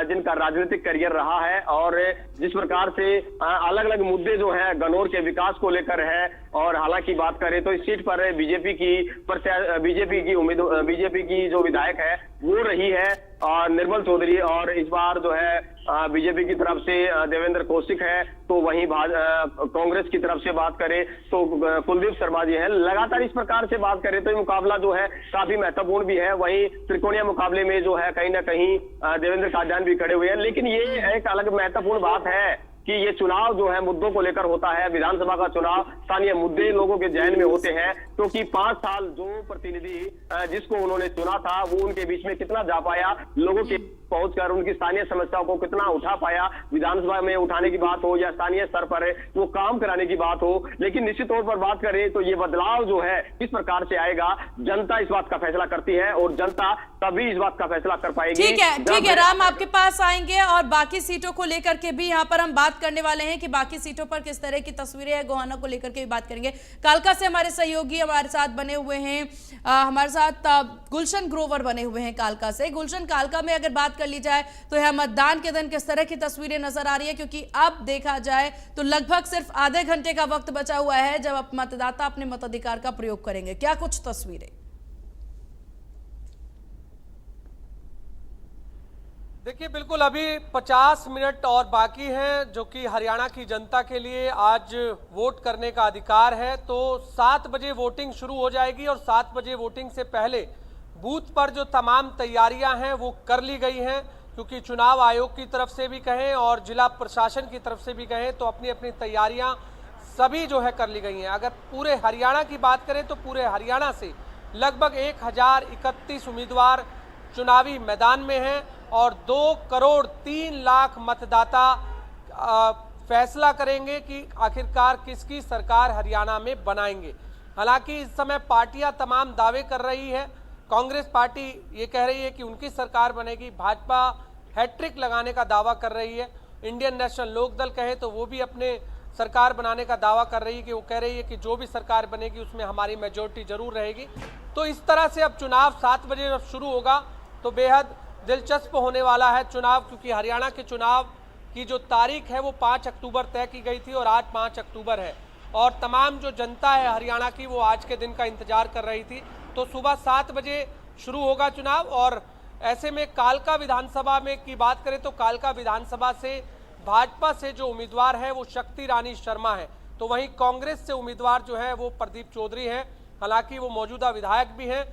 जिनका राजनीतिक करियर रहा है और जिस प्रकार से अलग अलग मुद्दे जो है गनौर के विकास को लेकर है। और हालांकि बात करें तो इस सीट पर बीजेपी की जो विधायक है वो रही है निर्मल चौधरी, और इस बार जो है बीजेपी की तरफ से देवेंद्र कौशिक है। तो वहीं कांग्रेस की तरफ से बात करें तो कुलदीप शर्मा जी हैं। लगातार इस प्रकार से बात करें तो ये मुकाबला जो है काफी महत्वपूर्ण भी है। वहीं त्रिकोणीय मुकाबले में जो है कहीं ना कहीं देवेंद्र कादियान भी खड़े हुए हैं। लेकिन ये एक अलग महत्वपूर्ण बात है कि ये चुनाव जो है मुद्दों को लेकर होता है। विधानसभा का चुनाव स्थानीय मुद्दे लोगों के जहन में होते हैं, क्योंकि 5 साल जो प्रतिनिधि जिसको उन्होंने चुना था वो उनके बीच में कितना जा पाया, लोगों के पहुंचकर उनकी स्थानीय समस्याओं को कितना उठा पाया, विधानसभा में उठाने की बात हो या स्थानीय स्तर पर वो काम कराने की बात हो। लेकिन निश्चित तौर पर बात करें तो ये बदलाव जो है किस प्रकार से आएगा, जनता इस बात का फैसला करती है और जनता तभी इस बात का फैसला कर पाएगी। ठीक है राम, आपके पास आएंगे और बाकी सीटों को लेकर के भी यहाँ पर हम बात करने वाले हैं कि बाकी सीटों पर किस तरह की तस्वीरें हैं, गोहाना को लेकर के भी बात करेंगे। कालका से हमारे सहयोगी हमारे साथ बने हुए हैं, हमारे साथ गुलशन ग्रोवर बने हुए हैं कालका से। गुलशन, कालका में अगर बात कर ली जाए तो यह मतदान के दिन किस तरह की तस्वीरें नजर आ रही है, क्योंकि अब देखा जाए तो लगभग सिर्फ आधे घंटे का वक्त बचा हुआ है जब मतदाता अपने मताधिकार का प्रयोग करेंगे, क्या कुछ तस्वीरें? देखिए बिल्कुल अभी 50 मिनट और बाकी हैं जो कि हरियाणा की जनता के लिए आज वोट करने का अधिकार है। तो 7 बजे वोटिंग शुरू हो जाएगी और 7 बजे वोटिंग से पहले बूथ पर जो तमाम तैयारियां हैं वो कर ली गई हैं, क्योंकि चुनाव आयोग की तरफ से भी कहें और जिला प्रशासन की तरफ से भी कहें तो अपनी अपनी तैयारियां सभी जो है कर ली गई हैं। अगर पूरे हरियाणा की बात करें तो पूरे हरियाणा से लगभग 1031 उम्मीदवार चुनावी मैदान में हैं और 2 करोड़ 3 लाख मतदाता फैसला करेंगे कि आखिरकार किसकी सरकार हरियाणा में बनाएंगे। हालांकि इस समय पार्टियां तमाम दावे कर रही है। कांग्रेस पार्टी ये कह रही है कि उनकी सरकार बनेगी, भाजपा हैट्रिक लगाने का दावा कर रही है, इंडियन नेशनल लोकदल कहे तो वो भी अपने सरकार बनाने का दावा कर रही है कि वो कह रही है कि जो भी सरकार बनेगी उसमें हमारी मेजोरिटी जरूर रहेगी। तो इस तरह से अब चुनाव 7 बजे जब शुरू होगा तो बेहद दिलचस्प होने वाला है चुनाव, क्योंकि हरियाणा के चुनाव की जो तारीख है वो 5 अक्टूबर तय की गई थी और आज 5 अक्टूबर है और तमाम जो जनता है हरियाणा की वो आज के दिन का इंतजार कर रही थी। तो सुबह 7 बजे शुरू होगा चुनाव और ऐसे में कालका विधानसभा में की बात करें तो कालका विधानसभा से भाजपा से जो उम्मीदवार है वो शक्ति रानी शर्मा है, तो वहीं कांग्रेस से उम्मीदवार जो है वो प्रदीप चौधरी हैं। हालांकि वो मौजूदा विधायक भी हैं।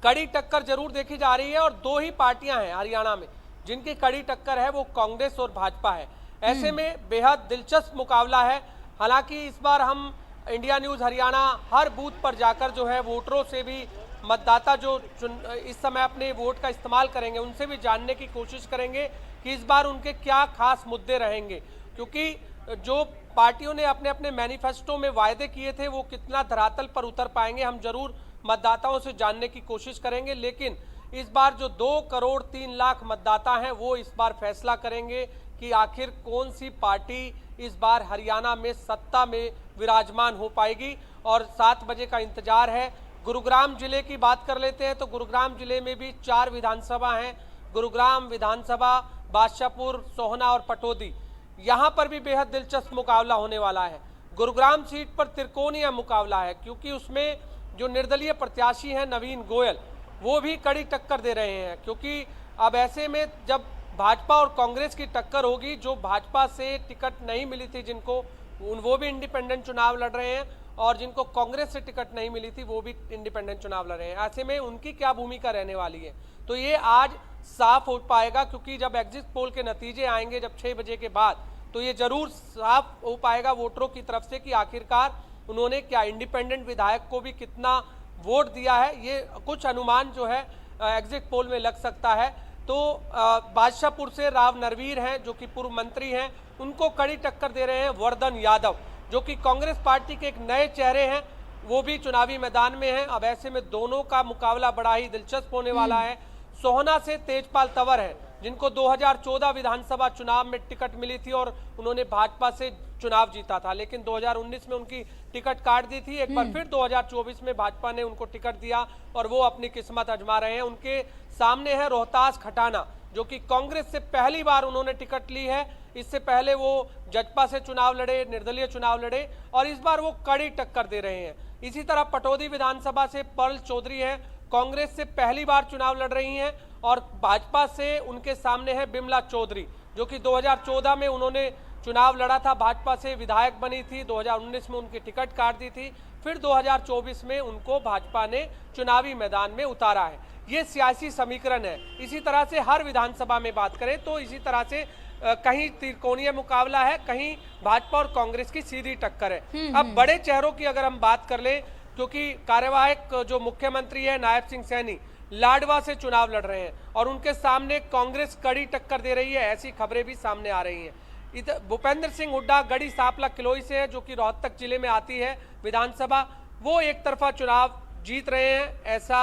कड़ी टक्कर जरूर देखी जा रही है और 2 ही पार्टियां हैं हरियाणा में जिनकी कड़ी टक्कर है, वो कांग्रेस और भाजपा है। ऐसे में बेहद दिलचस्प मुकाबला है। हालांकि इस बार हम इंडिया न्यूज हरियाणा हर बूथ पर जाकर जो है वोटरों से भी, मतदाता जो इस समय अपने वोट का इस्तेमाल करेंगे उनसे भी जानने की कोशिश करेंगे कि इस बार उनके क्या खास मुद्दे रहेंगे, क्योंकि जो पार्टियों ने अपने अपने मैनिफेस्टो में वायदे किए थे वो कितना धरातल पर उतर पाएंगे हम जरूर मतदाताओं से जानने की कोशिश करेंगे। लेकिन इस बार जो 2 करोड़ 3 लाख मतदाता हैं वो इस बार फैसला करेंगे कि आखिर कौन सी पार्टी इस बार हरियाणा में सत्ता में विराजमान हो पाएगी और 7 बजे का इंतजार है। गुरुग्राम जिले की बात कर लेते हैं तो गुरुग्राम जिले में भी 4 विधानसभा हैं, गुरुग्राम विधानसभा, बादशाहपुर, सोहना और पटौदी। यहाँ पर भी बेहद दिलचस्प मुकाबला होने वाला है। गुरुग्राम सीट पर त्रिकोणीय मुकाबला है, क्योंकि उसमें जो निर्दलीय प्रत्याशी हैं नवीन गोयल वो भी कड़ी टक्कर दे रहे हैं, क्योंकि अब ऐसे में जब भाजपा और कांग्रेस की टक्कर होगी, जो भाजपा से टिकट नहीं मिली थी जिनको, वो भी इंडिपेंडेंट चुनाव लड़ रहे हैं और जिनको कांग्रेस से टिकट नहीं मिली थी वो भी इंडिपेंडेंट चुनाव लड़ रहे हैं। ऐसे में उनकी क्या भूमिका रहने वाली है तो ये आज साफ हो पाएगा, क्योंकि जब एग्जिट पोल के नतीजे आएंगे जब 6 बजे के बाद तो ये जरूर साफ हो पाएगा वोटरों की तरफ से कि आखिरकार उन्होंने क्या इंडिपेंडेंट विधायक को भी कितना वोट दिया है। ये कुछ अनुमान जो है एग्जिट पोल में लग सकता है। तो बादशाहपुर से राव नरवीर हैं जो कि पूर्व मंत्री हैं, उनको कड़ी टक्कर दे रहे हैं वर्धन यादव जो कि कांग्रेस पार्टी के एक नए चेहरे हैं, वो भी चुनावी मैदान में हैं। अब ऐसे में दोनों का मुकाबला बड़ा ही दिलचस्प होने वाला है। सोहना से तेजपाल तंवर है जिनको 2014 विधानसभा चुनाव में टिकट मिली थी और उन्होंने भाजपा से चुनाव जीता था, लेकिन 2019 में उनकी टिकट काट दी थी। एक बार फिर 2024 में भाजपा ने उनको टिकट दिया और वो अपनी किस्मत आजमा रहे हैं। उनके सामने है रोहतास खटाना जो कि कांग्रेस से पहली बार उन्होंने टिकट ली है। इससे पहले वो जजपा से चुनाव लड़े, निर्दलीय चुनाव लड़े और इस बार वो कड़ी टक्कर दे रहे हैं। इसी तरह पटौदी विधानसभा से पर्ल चौधरी हैं, कांग्रेस से पहली बार चुनाव लड़ रही हैं और भाजपा से उनके सामने है बिमला चौधरी जो कि 2014 में उन्होंने चुनाव लड़ा था, भाजपा से विधायक बनी थी, 2019 में उनकी टिकट काट दी थी, फिर 2024 में उनको भाजपा ने चुनावी मैदान में उतारा है। ये सियासी समीकरण है। इसी तरह से हर विधानसभा में बात करें तो इसी तरह से कहीं त्रिकोणीय मुकाबला है, कहीं भाजपा और कांग्रेस की सीधी टक्कर है। अब बड़े चेहरों की अगर हम बात कर लें, क्योंकि कार्यवाहक जो मुख्यमंत्री है नायब सिंह सैनी लाडवा से चुनाव लड़ रहे हैं और उनके सामने कांग्रेस कड़ी टक्कर दे रही है, ऐसी खबरें भी सामने आ रही हैं। इधर भूपेंद्र सिंह हुड्डा गढ़ी सांपला किलोई से है जो कि रोहतक जिले में आती है विधानसभा, वो एक तरफा चुनाव जीत रहे हैं ऐसा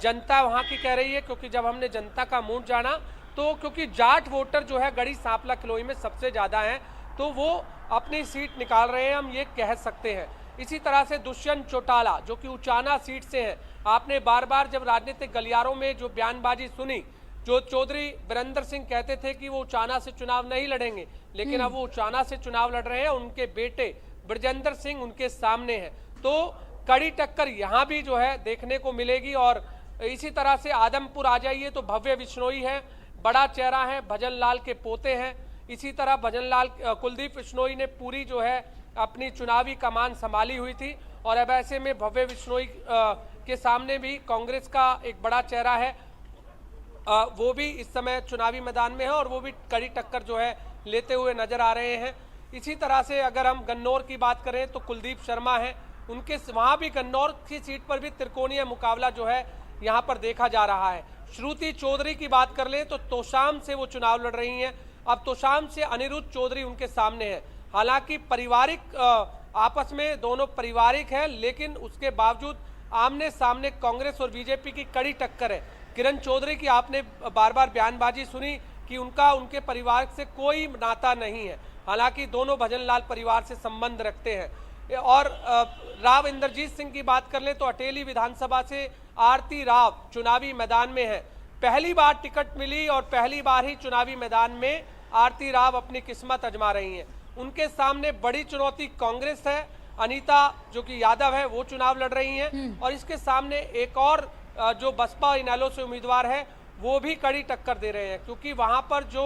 जनता वहां की कह रही है। क्योंकि जब हमने जनता का मूड जाना तो क्योंकि जाट वोटर जो है गढ़ी सांपला किलोई में सबसे ज्यादा हैं तो वो अपनी सीट निकाल रहे हैं, हम ये कह सकते हैं। इसी तरह से दुष्यंत चौटाला जो कि उचाना सीट से हैं, आपने बार बार जब राजनीतिक गलियारों में जो बयानबाजी सुनी, जो चौधरी वीरेंद्र सिंह कहते थे कि वो उचाना से चुनाव नहीं लड़ेंगे, लेकिन अब वो उचाना से चुनाव लड़ रहे हैं, उनके बेटे ब्रजेंद्र सिंह उनके सामने हैं। तो कड़ी टक्कर यहाँ भी जो है देखने को मिलेगी। और इसी तरह से आदमपुर आ जाइए तो भव्य बिश्नोई है बड़ा चेहरा है, भजन लाल के पोते हैं। इसी तरह कुलदीप बिश्नोई ने पूरी जो है अपनी चुनावी कमान संभाली हुई थी और अब ऐसे में भव्य बिश्नोई के सामने भी कांग्रेस का एक बड़ा चेहरा है, वो भी इस समय चुनावी मैदान में है और वो भी कड़ी टक्कर जो है लेते हुए नजर आ रहे हैं। इसी तरह से अगर हम गन्नौर की बात करें तो कुलदीप शर्मा है, उनके वहां भी गन्नौर की सीट पर भी त्रिकोणीय मुकाबला जो है यहाँ पर देखा जा रहा है। श्रुति चौधरी की बात कर ले तो तोशाम से वो चुनाव लड़ रही हैं। अब तोशाम से अनिरुद्ध चौधरी उनके सामने है। हालांकि पारिवारिक आपस में दोनों पारिवारिक है, लेकिन उसके बावजूद आमने सामने कांग्रेस और बीजेपी की कड़ी टक्कर है। किरण चौधरी की आपने बार बार बयानबाजी सुनी कि उनके परिवार से कोई नाता नहीं है, हालांकि दोनों भजन लाल परिवार से संबंध रखते हैं। और राव इंद्रजीत सिंह की बात कर ले तो अटेली विधानसभा से आरती राव चुनावी मैदान में है। पहली बार टिकट मिली और पहली बार ही चुनावी मैदान में आरती राव अपनी किस्मत आजमा रही हैं। उनके सामने बड़ी चुनौती कांग्रेस है, अनीता जो कि यादव है वो चुनाव लड़ रही हैं और इसके सामने एक और जो बसपा इनेलो से उम्मीदवार है वो भी कड़ी टक्कर दे रहे हैं, क्योंकि वहां पर जो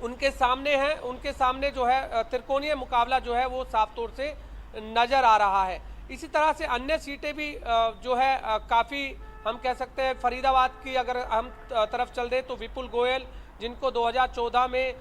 उनके सामने जो है त्रिकोणीय मुकाबला जो है वो साफ तौर से नजर आ रहा है। इसी तरह से अन्य सीटें भी जो है काफी हम कह सकते हैं। फरीदाबाद की अगर हम तरफ चल दें तो विपुल गोयल, जिनको 2014 में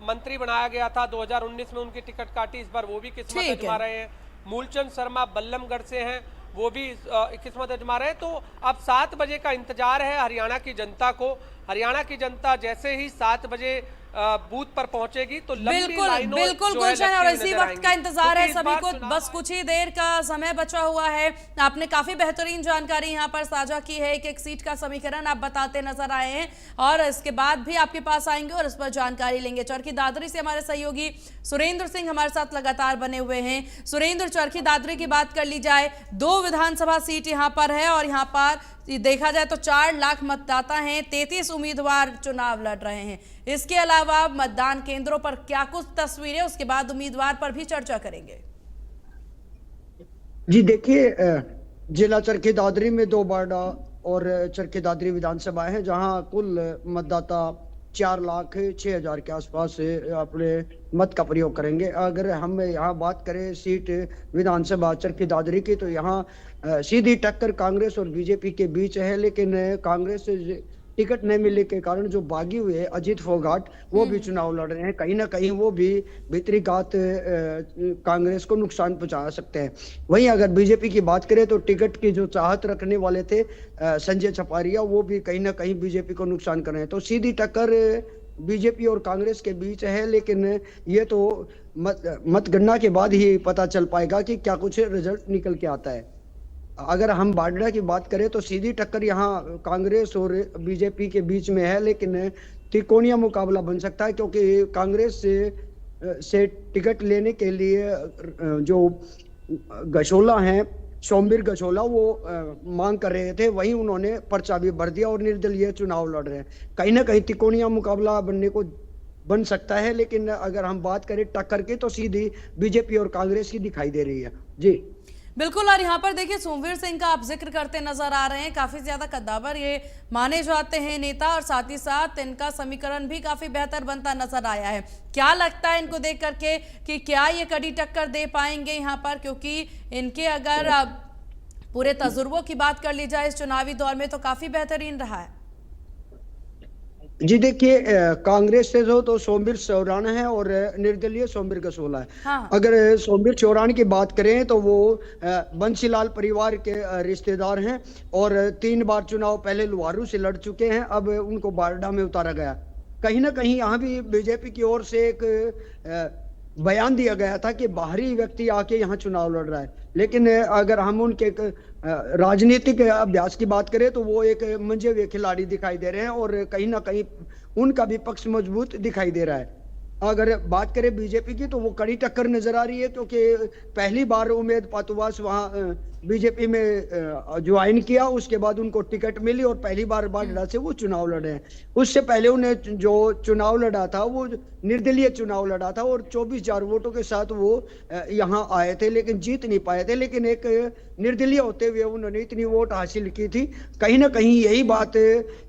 मंत्री बनाया गया था, 2019 में उनकी टिकट काटी, इस बार वो भी किस्मत आजमा रहे हैं। मूलचंद शर्मा बल्लमगढ़ से हैं, वो भी किस्मत आजमा रहे हैं। तो अब 7 बजे का इंतजार है हरियाणा की जनता को। हरियाणा की जनता जैसे ही 7 बजे बूथ पर पहुंचेगी तो बिल्कुल गुलशन, और इसी वक्त का इंतजार है सभी को। बस कुछ ही देर का समय बचा हुआ है। आपने काफी बेहतरीन जानकारी यहाँ पर साझा की है। एक सीट का समीकरण आप बताते नजर आए हैं और इसके बाद भी आपके पास आएंगे और इस पर जानकारी लेंगे। चरखी दादरी से हमारे सहयोगी सुरेंद्र सिंह हमारे साथ लगातार बने हुए हैं। सुरेंद्र, चरखी दादरी की बात कर ली जाए, 2 विधानसभा सीट यहाँ पर है और यहाँ पर देखा जाए तो 4 लाख मतदाता हैं, 33 उम्मीदवार चुनाव लड़ रहे हैं। इसके अलावा मतदान केंद्रों पर क्या कुछ तस्वीरें, उसके बाद उम्मीदवार पर भी चर्चा करेंगे। जी देखिए, जिला चरखी दादरी में 2 वार्डा और चरखी दादरी विधानसभा है, जहां कुल मतदाता 4,06,000 के आसपास अपने मत का प्रयोग करेंगे। अगर हम यहाँ बात करें सीट विधानसभा चरखी दादरी की, तो यहाँ सीधी टक्कर कांग्रेस और बीजेपी के बीच है, लेकिन कांग्रेस से टिकट नहीं मिलने के कारण जो बागी हुए अजीत फोगाट वो भी चुनाव लड़ रहे हैं। कहीं ना कहीं वो भी भीतरी बात कांग्रेस को नुकसान पहुंचा सकते हैं। वहीं अगर बीजेपी की बात करें तो टिकट की जो चाहत रखने वाले थे संजय छपारिया, वो भी कहीं ना कहीं बीजेपी को नुकसान कर रहे हैं। तो सीधी टक्कर बीजेपी और कांग्रेस के बीच है, लेकिन ये तो मतगणना के बाद ही पता चल पाएगा कि क्या कुछ रिजल्ट निकल के आता है। अगर हम बाडरा की बात करें तो सीधी टक्कर यहाँ कांग्रेस और बीजेपी के बीच में है, लेकिन त्रिकोणीय मुकाबला बन सकता है, क्योंकि कांग्रेस से टिकट लेने के लिए जो गशोला हैं, सोमवीर गशोला, वो मांग कर रहे थे, वहीं उन्होंने पर्चा भी भर दिया और निर्दलीय चुनाव लड़ रहे हैं। कहीं ना कहीं त्रिकोणीय मुकाबला बन सकता है, लेकिन अगर हम बात करें टक्कर की तो सीधी बीजेपी और कांग्रेस की दिखाई दे रही है। जी बिल्कुल, और यहाँ पर देखिए सोमवीर सिंह का आप जिक्र करते नजर आ रहे हैं। काफी ज्यादा कद्दावर ये माने जाते हैं नेता, और साथ ही साथ इनका समीकरण भी काफी बेहतर बनता नजर आया है। क्या लगता है इनको देख करके कि क्या ये कड़ी टक्कर दे पाएंगे यहाँ पर, क्योंकि इनके अगर पूरे तजुर्बों की बात कर ली जाए इस चुनावी दौर में तो काफी बेहतरीन रहा है। जी देखिए, कांग्रेस से तो सोमवीर चौरान है और निर्दलीय सोमवीर गसोला है। हाँ। अगर सोमवीर चौरान की बात करें तो वो बंसीलाल परिवार के रिश्तेदार हैं और 3 बार चुनाव पहले लुहारू से लड़ चुके हैं, अब उनको बारडा में उतारा गया। कहीं ना कहीं यहाँ भी बीजेपी की ओर से एक बयान दिया गया था कि बाहरी व्यक्ति आके यहाँ चुनाव लड़ रहा है, लेकिन अगर हम उनके राजनीतिक अभ्यास की बात करें तो वो एक मंजे हुए खिलाड़ी दिखाई दे रहे हैं और कहीं ना कहीं उनका भी पक्ष मजबूत दिखाई दे रहा है। अगर बात करें बीजेपी की तो वो कड़ी टक्कर नजर आ रही है, क्योंकि पहली बार उमेद पातुवास वहाँ बीजेपी में ज्वाइन किया, उसके बाद उनको टिकट मिली और पहली बार बाडरा से वो चुनाव लड़े हैं। उससे पहले उन्हें जो चुनाव लड़ा था वो निर्दलीय चुनाव लड़ा था और 24,000 वोटों के साथ वो यहाँ आए थे, लेकिन जीत नहीं पाए थे। लेकिन एक निर्दलीय होते हुए उन्होंने इतनी वोट हासिल की थी। कहीं ना कहीं यही बात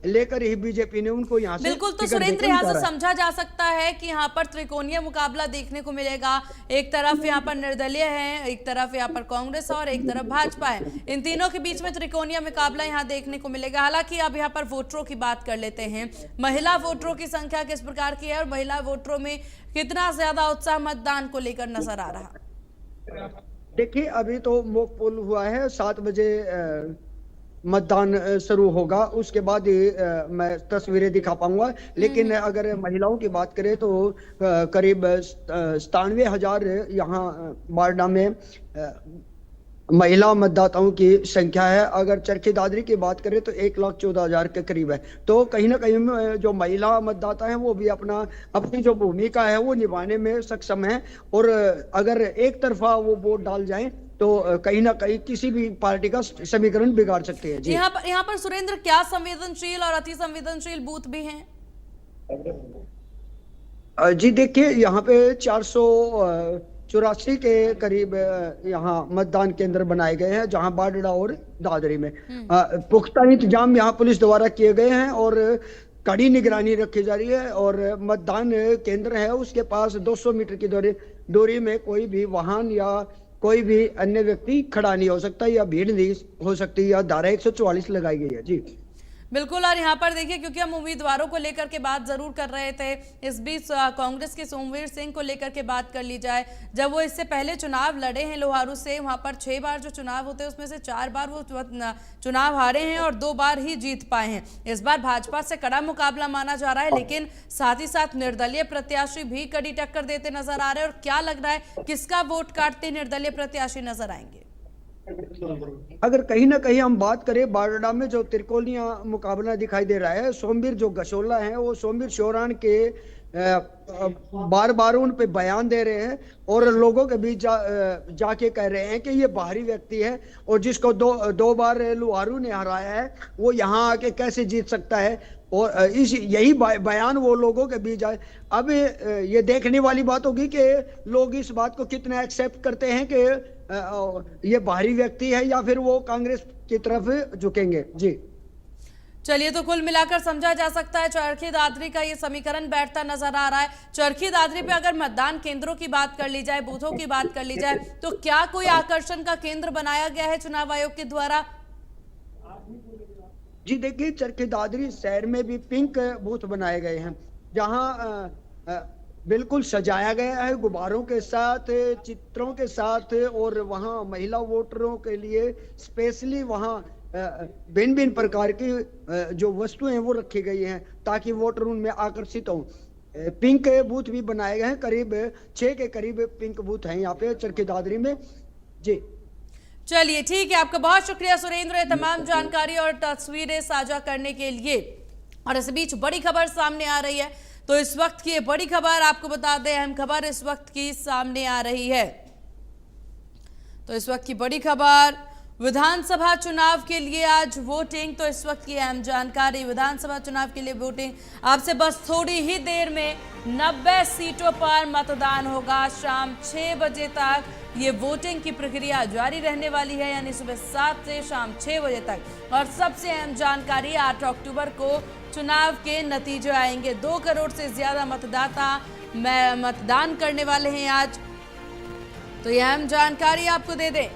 लेकर ही बीजेपी ने उनको यहाँ से बिल्कुल। तो टिकट सुरेंद्र, देकर यहाँ से उतारा है। समझा जा सकता है कि यहाँ पर त्रिकोणीय मुकाबला देखने को मिलेगा। एक तरफ यहाँ पर निर्दलीय है, एक तरफ यहाँ पर कांग्रेस और एक तरफ भाजपा है। इन तीनों के बीच में त्रिकोणीय मुकाबला यहाँ देखने को मिलेगा। हालांकि अब यहाँ पर वोटरों की बात कर लेते हैं। महिला वोटरों की संख्या किस प्रकार की है और महिला वोटरों में कितना ज्यादा उत्साह मतदान को लेकर नजर आ रहा? देखिए, अभी तो मॉक पोल हुआ है, 7 बजे मतदान शुरू होगा, उसके बाद ही मैं तस्वीरें दिखा पाऊंगा। लेकिन अगर महिलाओं की बात करें तो करीब 97,000 यहाँ बारडा में महिला मतदाताओं की संख्या है। अगर चरखी दादरी की बात करें तो 1,14,000 के करीब है। तो कहीं ना कहीं जो महिला मतदाता हैं वो भी अपनी जो भूमिका है वो निभाने में सक्षम है। और अगर एक तरफा वो वोट डाल जाएं तो कहीं ना कहीं किसी भी पार्टी का समीकरण बिगाड़ सकते हैं। जी, यहाँ पर सुरेंद्र, क्या संवेदनशील और अति संवेदनशील बूथ भी हैं? जी देखिए, यहाँ पे 484 के करीब यहाँ मतदान केंद्र बनाए गए हैं, जहाँ बाडड़ा और दादरी में पुख्ता इंतजाम यहाँ पुलिस द्वारा किए गए हैं और कड़ी निगरानी रखी जा रही है। और मतदान केंद्र है उसके पास 200 मीटर की दूरी में कोई भी वाहन या कोई भी अन्य व्यक्ति खड़ा नहीं हो सकता या भीड़ नहीं हो सकती, या धारा 144 लगाई गई है। जी बिल्कुल। और यहाँ पर देखिए, क्योंकि हम उम्मीदवारों को लेकर के बात जरूर कर रहे थे, इस बीच कांग्रेस के सोमवीर सिंह को लेकर के बात कर ली जाए। जब वो इससे पहले चुनाव लड़े हैं लोहारू से, वहां पर 6 बार जो चुनाव होते हैं उसमें से 4 बार वो चुनाव हारे हैं और 2 बार ही जीत पाए हैं। इस बार भाजपा से कड़ा मुकाबला माना जा रहा है, लेकिन साथ ही साथ निर्दलीय प्रत्याशी भी कड़ी टक्कर देते नजर आ रहे हैं। और क्या लग रहा है, किसका वोट काटते निर्दलीय प्रत्याशी नजर आएंगे? अगर कहीं ना कहीं हम बात करें बारडा में जो त्रिकोणीय मुकाबला दिखाई दे रहा है, सोमवीर जो गशोला है वो सोमवीर शोरान के बार बार उन पे बयान दे रहे हैं और लोगों के बीच जाके कह रहे हैं कि ये बाहरी व्यक्ति है और जिसको दो बार लोहारू ने हराया है वो यहाँ आके कैसे जीत सकता है। और यही बयान वो लोगों के बीच आए। अब ये देखने वाली बात होगी कि लोग इस बात को कितना एक्सेप्ट करते हैं कि ये बाहरी व्यक्ति है या फिर वो कांग्रेस की तरफ झुकेंगे। जी चलिए, तो कुल मिलाकर समझा जा सकता है चरखी दादरी का ये समीकरण बैठता नजर आ रहा है। चरखी दादरी पे अगर मतदान केंद्रों की बात कर ली जाए, बूथों की बात कर ली जाए, तो क्या कोई आकर्षण का केंद्र बनाया गया है चुनाव आयोग के द्वारा? जी देखिए, चरखी दादरी शहर में भी पिंक बूथ बनाए गए हैं, जहां बिल्कुल सजाया गया है गुब्बारों के साथ, चित्रों के साथ। और वहां महिला वोटरों के लिए स्पेशली वहां भिन्न भिन्न प्रकार की जो वस्तुएं हैं वो रखी गई हैं ताकि वोटर उनमें आकर्षित हों। पिंक बूथ भी बनाए गए हैं, करीब 6 के करीब पिंक बूथ हैं यहाँ पे चरखी दादरी में। जी चलिए, ठीक है, आपका बहुत शुक्रिया सुरेंद्र, तमाम जानकारी और तस्वीरें साझा करने के लिए। और इस बीच बड़ी खबर सामने आ रही है, तो इस वक्त की बड़ी खबर आपको बता दें, अहम खबर इस वक्त की सामने आ रही है। तो इस वक्त की बड़ी खबर, विधानसभा चुनाव के लिए आज वोटिंग। तो इस वक्त की अहम जानकारी, विधानसभा चुनाव के लिए वोटिंग आपसे बस थोड़ी ही देर में 90 सीटों पर मतदान होगा। शाम 6 बजे तक ये वोटिंग की प्रक्रिया जारी रहने वाली है, यानी सुबह 7 से शाम 6 बजे तक। और सबसे अहम जानकारी, 8 अक्टूबर को चुनाव के नतीजे आएंगे। 2 करोड़ से ज्यादा मतदाता मतदान करने वाले हैं आज। तो यह अहम जानकारी आपको दे दें।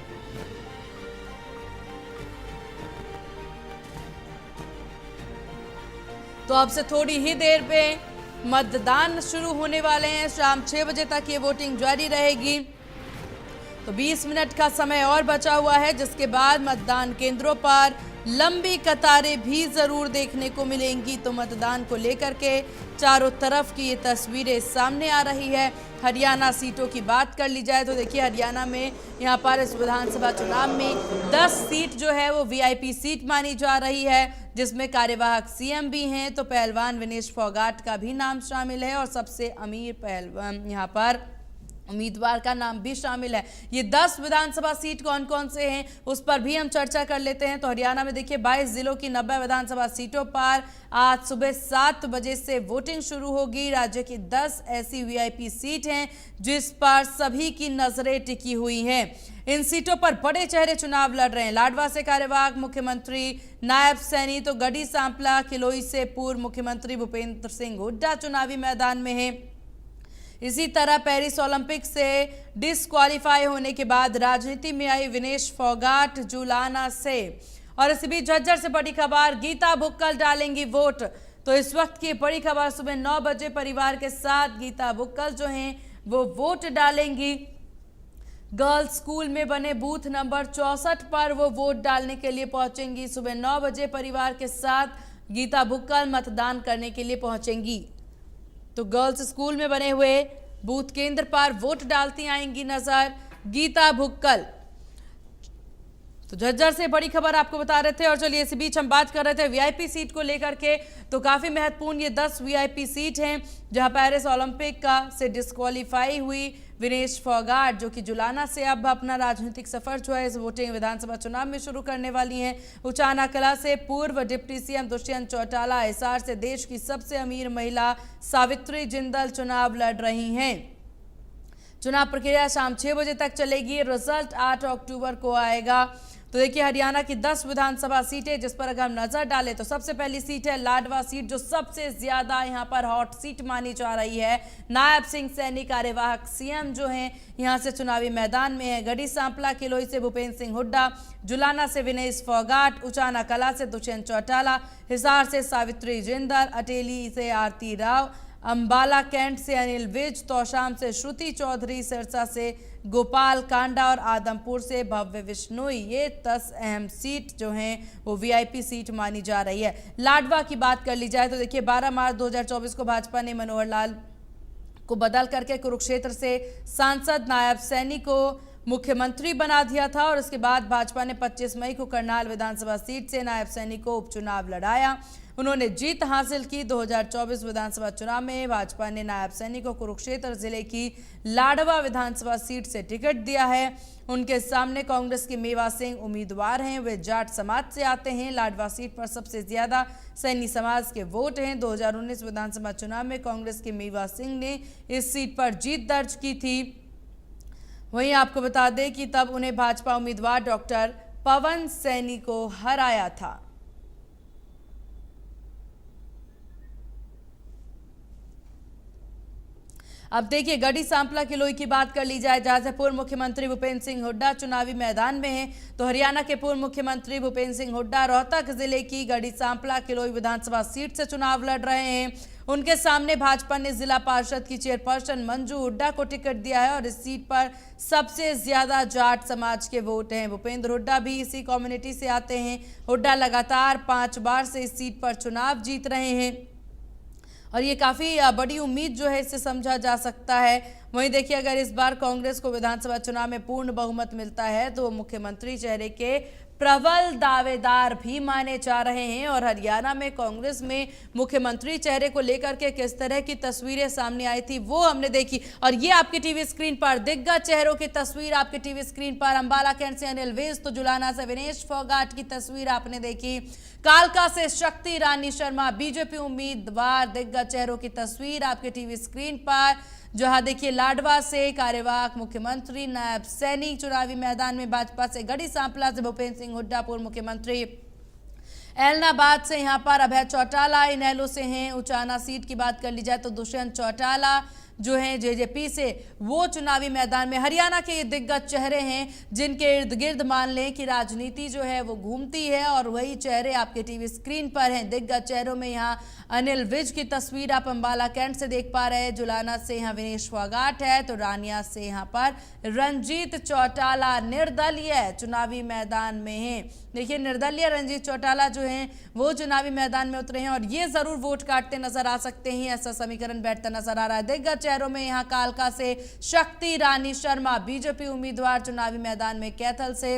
तो अब से थोड़ी ही देर पे मतदान शुरू होने वाले हैं। शाम 6 बजे तक ये वोटिंग जारी रहेगी। तो 20 मिनट का समय और बचा हुआ है, जिसके बाद मतदान केंद्रों पर लंबी कतारें भी जरूर देखने को मिलेंगी। तो मतदान को लेकर के चारों तरफ की ये तस्वीरें सामने आ रही है। हरियाणा सीटों की बात कर ली जाए तो देखिए, हरियाणा में यहाँ पर इस विधानसभा चुनाव में 10 सीट जो है वो वीआईपी सीट मानी जा रही है, जिसमें कार्यवाहक सीएम भी हैं। तो पहलवान विनेश फोगाट का भी नाम शामिल है और सबसे अमीर पहलवान यहाँ पर उम्मीदवार का नाम भी शामिल है। ये 10 विधानसभा सीट कौन कौन से हैं उस पर भी हम चर्चा कर लेते हैं। तो हरियाणा में देखिए 22 जिलों की 90 विधानसभा सीटों पर आज सुबह 7 बजे से वोटिंग शुरू होगी। राज्य की 10 ऐसी वीआईपी सीट हैं जिस पर सभी की नजरें टिकी हुई हैं। इन सीटों पर बड़े चेहरे चुनाव लड़ रहे हैं। लाडवा से कार्यवाहक मुख्यमंत्री नायब सैनी तो गढ़ी सांपला किलोई से पूर्व मुख्यमंत्री भूपेंद्र सिंह हुड्डा चुनावी मैदान में है। इसी तरह पेरिस ओलंपिक से डिस्क्वालीफाई होने के बाद राजनीति में आई विनेश फोगाट जुलाना से। और इसी बीच झज्जर से बड़ी खबर, गीता भुक्कल डालेंगी वोट। तो इस वक्त की बड़ी खबर, सुबह 9 बजे परिवार के साथ गीता भुक्कल जो हैं वो वोट डालेंगी। गर्ल्स स्कूल में बने बूथ नंबर 64 पर वो वोट डालने के लिए पहुंचेंगी। सुबह 9 बजे परिवार के साथ गीता भुक्कल मतदान करने के लिए पहुंचेंगी। तो गर्ल्स स्कूल में बने हुए बूथ केंद्र पर वोट डालती आएंगी नजर गीता भुक्कल। तो झज्जर से बड़ी खबर आपको बता रहे थे। और चलिए इसी बीच हम बात कर रहे थे वीआईपी सीट को लेकर के। तो काफी महत्वपूर्ण ये 10 वीआईपी सीट हैं जहां पेरिस ओलंपिक का से डिस्क्वालीफाई हुई विनेश फोगाट जो कि जुलाना से अब अपना राजनीतिक सफर जो है इस वोटिंग विधानसभा चुनाव में शुरू करने वाली हैं। उचाना कला से पूर्व डिप्टी सीएम दुष्यंत चौटाला, हिसार से देश की सबसे अमीर महिला सावित्री जिंदल चुनाव लड़ रही हैं। चुनाव प्रक्रिया शाम 6 बजे तक चलेगी। रिजल्ट 8 अक्टूबर को आएगा। तो देखिए हरियाणा की 10 विधानसभा सीटें जिस पर अगर हम नजर डालें तो सबसे पहली सीट है लाडवा सीट जो सबसे ज्यादा यहां पर हॉट सीट मानी जा रही है। नायब सिंह सैनी कार्यवाहक सीएम जो हैं यहां से चुनावी मैदान में है। गढ़ी सांपला किलोई से भूपेंद्र सिंह हुड्डा, जुलाना से विनेश फोगाट, उचाना कला से दुष्यंत चौटाला, हिसार से सावित्री जिंदल, अटेली से आरती राव, अंबाला कैंट से अनिल विज, तौशाम से श्रुति चौधरी, सिरसा से गोपाल कांडा और आदमपुर से भव्य विश्नोई। ये 10 अहम सीट जो हैं वो वीआईपी सीट मानी जा रही है। लाडवा की बात कर ली जाए तो देखिए 12 मार्च 2024 को भाजपा ने मनोहर लाल को बदल करके कुरुक्षेत्र से सांसद नायब सैनी को मुख्यमंत्री बना दिया था। और इसके बाद भाजपा ने 25 मई को करनाल विधानसभा सीट से नायब सैनी को उपचुनाव लड़ाया। उन्होंने जीत हासिल की। 2024 विधानसभा चुनाव में भाजपा ने नायब सैनी को कुरुक्षेत्र जिले की लाडवा विधानसभा सीट से टिकट दिया है। उनके सामने कांग्रेस के मेवा सिंह उम्मीदवार हैं। वे जाट समाज से आते हैं। लाडवा सीट पर सबसे ज्यादा सैनी समाज के वोट हैं। 2019 विधानसभा चुनाव में कांग्रेस के मेवा सिंह ने इस सीट पर जीत दर्ज की थी। वहीं आपको बता दें कि तब उन्हें भाजपा उम्मीदवार डॉक्टर पवन सैनी को हराया था। अब देखिए गढ़ी सांपला किलोई की बात कर ली जाए जहां से पूर्व मुख्यमंत्री भूपेंद्र सिंह हुड्डा चुनावी मैदान में हैं। तो हरियाणा के पूर्व मुख्यमंत्री भूपेंद्र सिंह हुड्डा रोहतक जिले की गढ़ी सांपला किलोई विधानसभा सीट से चुनाव लड़ रहे हैं। उनके सामने भाजपा ने जिला पार्षद की चेयरपर्सन मंजू हुड्डा को टिकट दिया है और इस सीट पर सबसे ज्यादा जाट समाज के वोट हैं। भूपेंद्र हुड्डा भी इसी कम्युनिटी से आते हैं। हुड्डा लगातार 5 बार से इस सीट पर चुनाव जीत रहे हैं और ये काफ़ी बड़ी उम्मीद जो है इससे समझा जा सकता है। वहीं देखिए अगर इस बार कांग्रेस को विधानसभा चुनाव में पूर्ण बहुमत मिलता है तो मुख्यमंत्री चेहरे के प्रबल दावेदार भी माने जा रहे हैं। और हरियाणा में कांग्रेस में मुख्यमंत्री चेहरे को लेकर के किस तरह की तस्वीरें सामने आई थी वो हमने देखी। और ये आपके टीवी स्क्रीन पर दिग्गज चेहरों की तस्वीर आपके टीवी स्क्रीन पर अंबाला कैंट से अनिल विज, तो जुलाना से विनेश फोगाट की तस्वीर आपने देखी। कालका से शक्ति रानी शर्मा बीजेपी उम्मीदवार, दिग्गज चेहरों की तस्वीर आपके टीवी स्क्रीन पर। जहां देखिए लाडवा से कार्यवाहक मुख्यमंत्री नायब सैनी चुनावी मैदान में भाजपा से, गढ़ी सांपला से भूपेंद्र सिंह हुड्डा पूर्व मुख्यमंत्री, एलनाबाद से यहां पर अभय चौटाला इनेलो से हैं। उचाना सीट की बात कर ली जाए तो दुष्यंत चौटाला जो हैं जेजेपी से वो चुनावी मैदान में। हरियाणा के ये दिग्गज चेहरे हैं जिनके इर्द गिर्द मान लें कि राजनीति जो है वो घूमती है और वही चेहरे आपके टीवी स्क्रीन पर हैं। दिग्गज चेहरों में यहाँ अनिल विज की तस्वीर आप अंबाला कैंट से देख पा रहे हैं। जुलाना से यहाँ विनेश फोगाट है तो रानिया से यहाँ पर रंजीत चौटाला निर्दलीय चुनावी मैदान में है। देखिए निर्दलीय रंजीत चौटाला जो हैं वो चुनावी मैदान में उतरे हैं और ये जरूर वोट काटते नजर आ सकते हैं, ऐसा समीकरण बैठता नजर आ रहा है। दिग्गज चेहरों में यहाँ कालका से शक्ति रानी शर्मा बीजेपी उम्मीदवार चुनावी मैदान में, कैथल से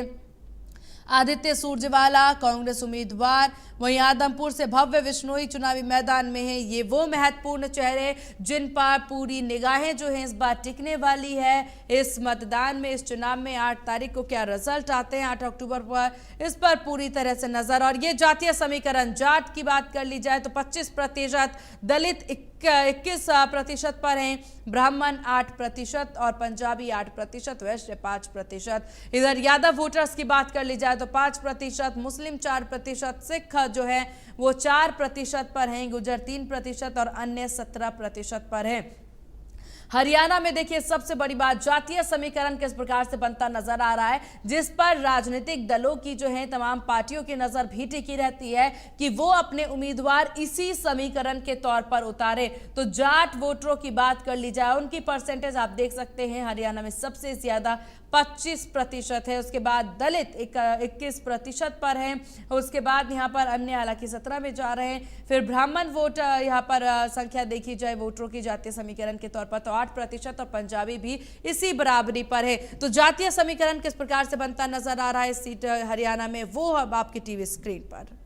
आदित्य सुरजेवाला कांग्रेस उम्मीदवार, वहीं आदमपुर से भव्य बिश्नोई चुनावी मैदान में है। ये वो महत्वपूर्ण चेहरे जिन पर पूरी निगाहें जो हैं इस बार टिकने वाली है। इस मतदान में, इस चुनाव में 8 तारीख को क्या रिजल्ट आते हैं 8 अक्टूबर पर, इस पर पूरी तरह से नजर। और ये जातीय समीकरण, जाट की बात कर ली जाए तो 25%, दलित 21% पर हैं, ब्राह्मण 8% और पंजाबी 8%, वैश्य 5%। इधर यादव वोटर्स की बात कर ली जाए तो 5%, मुस्लिम 4%, सिख जो है वो 4% पर हैं, गुर्जर 3% और अन्य 17% पर हैं। हरियाणा में देखिए सबसे बड़ी बात, जातीय समीकरण किस प्रकार से बनता नजर आ रहा है, जिस पर राजनीतिक दलों की जो है, तमाम पार्टियों की नजर भी टिकी रहती है कि वो अपने उम्मीदवार इसी समीकरण के तौर पर उतारे। तो जाट वोटरों की बात कर ली जाए, उनकी परसेंटेज आप देख सकते हैं हरियाणा में सबसे ज्यादा 25% है। उसके बाद दलित 21% पर है। उसके बाद यहाँ पर अन्य हालांकि 17 में जा रहे हैं। फिर ब्राह्मण वोट यहाँ पर संख्या देखी जाए वोटरों की जातीय समीकरण के तौर पर तो 8% और पंजाबी भी इसी बराबरी पर है। तो जातीय समीकरण किस प्रकार से बनता नजर आ रहा है इस सीट हरियाणा में, वो अब आपकी टीवी स्क्रीन पर।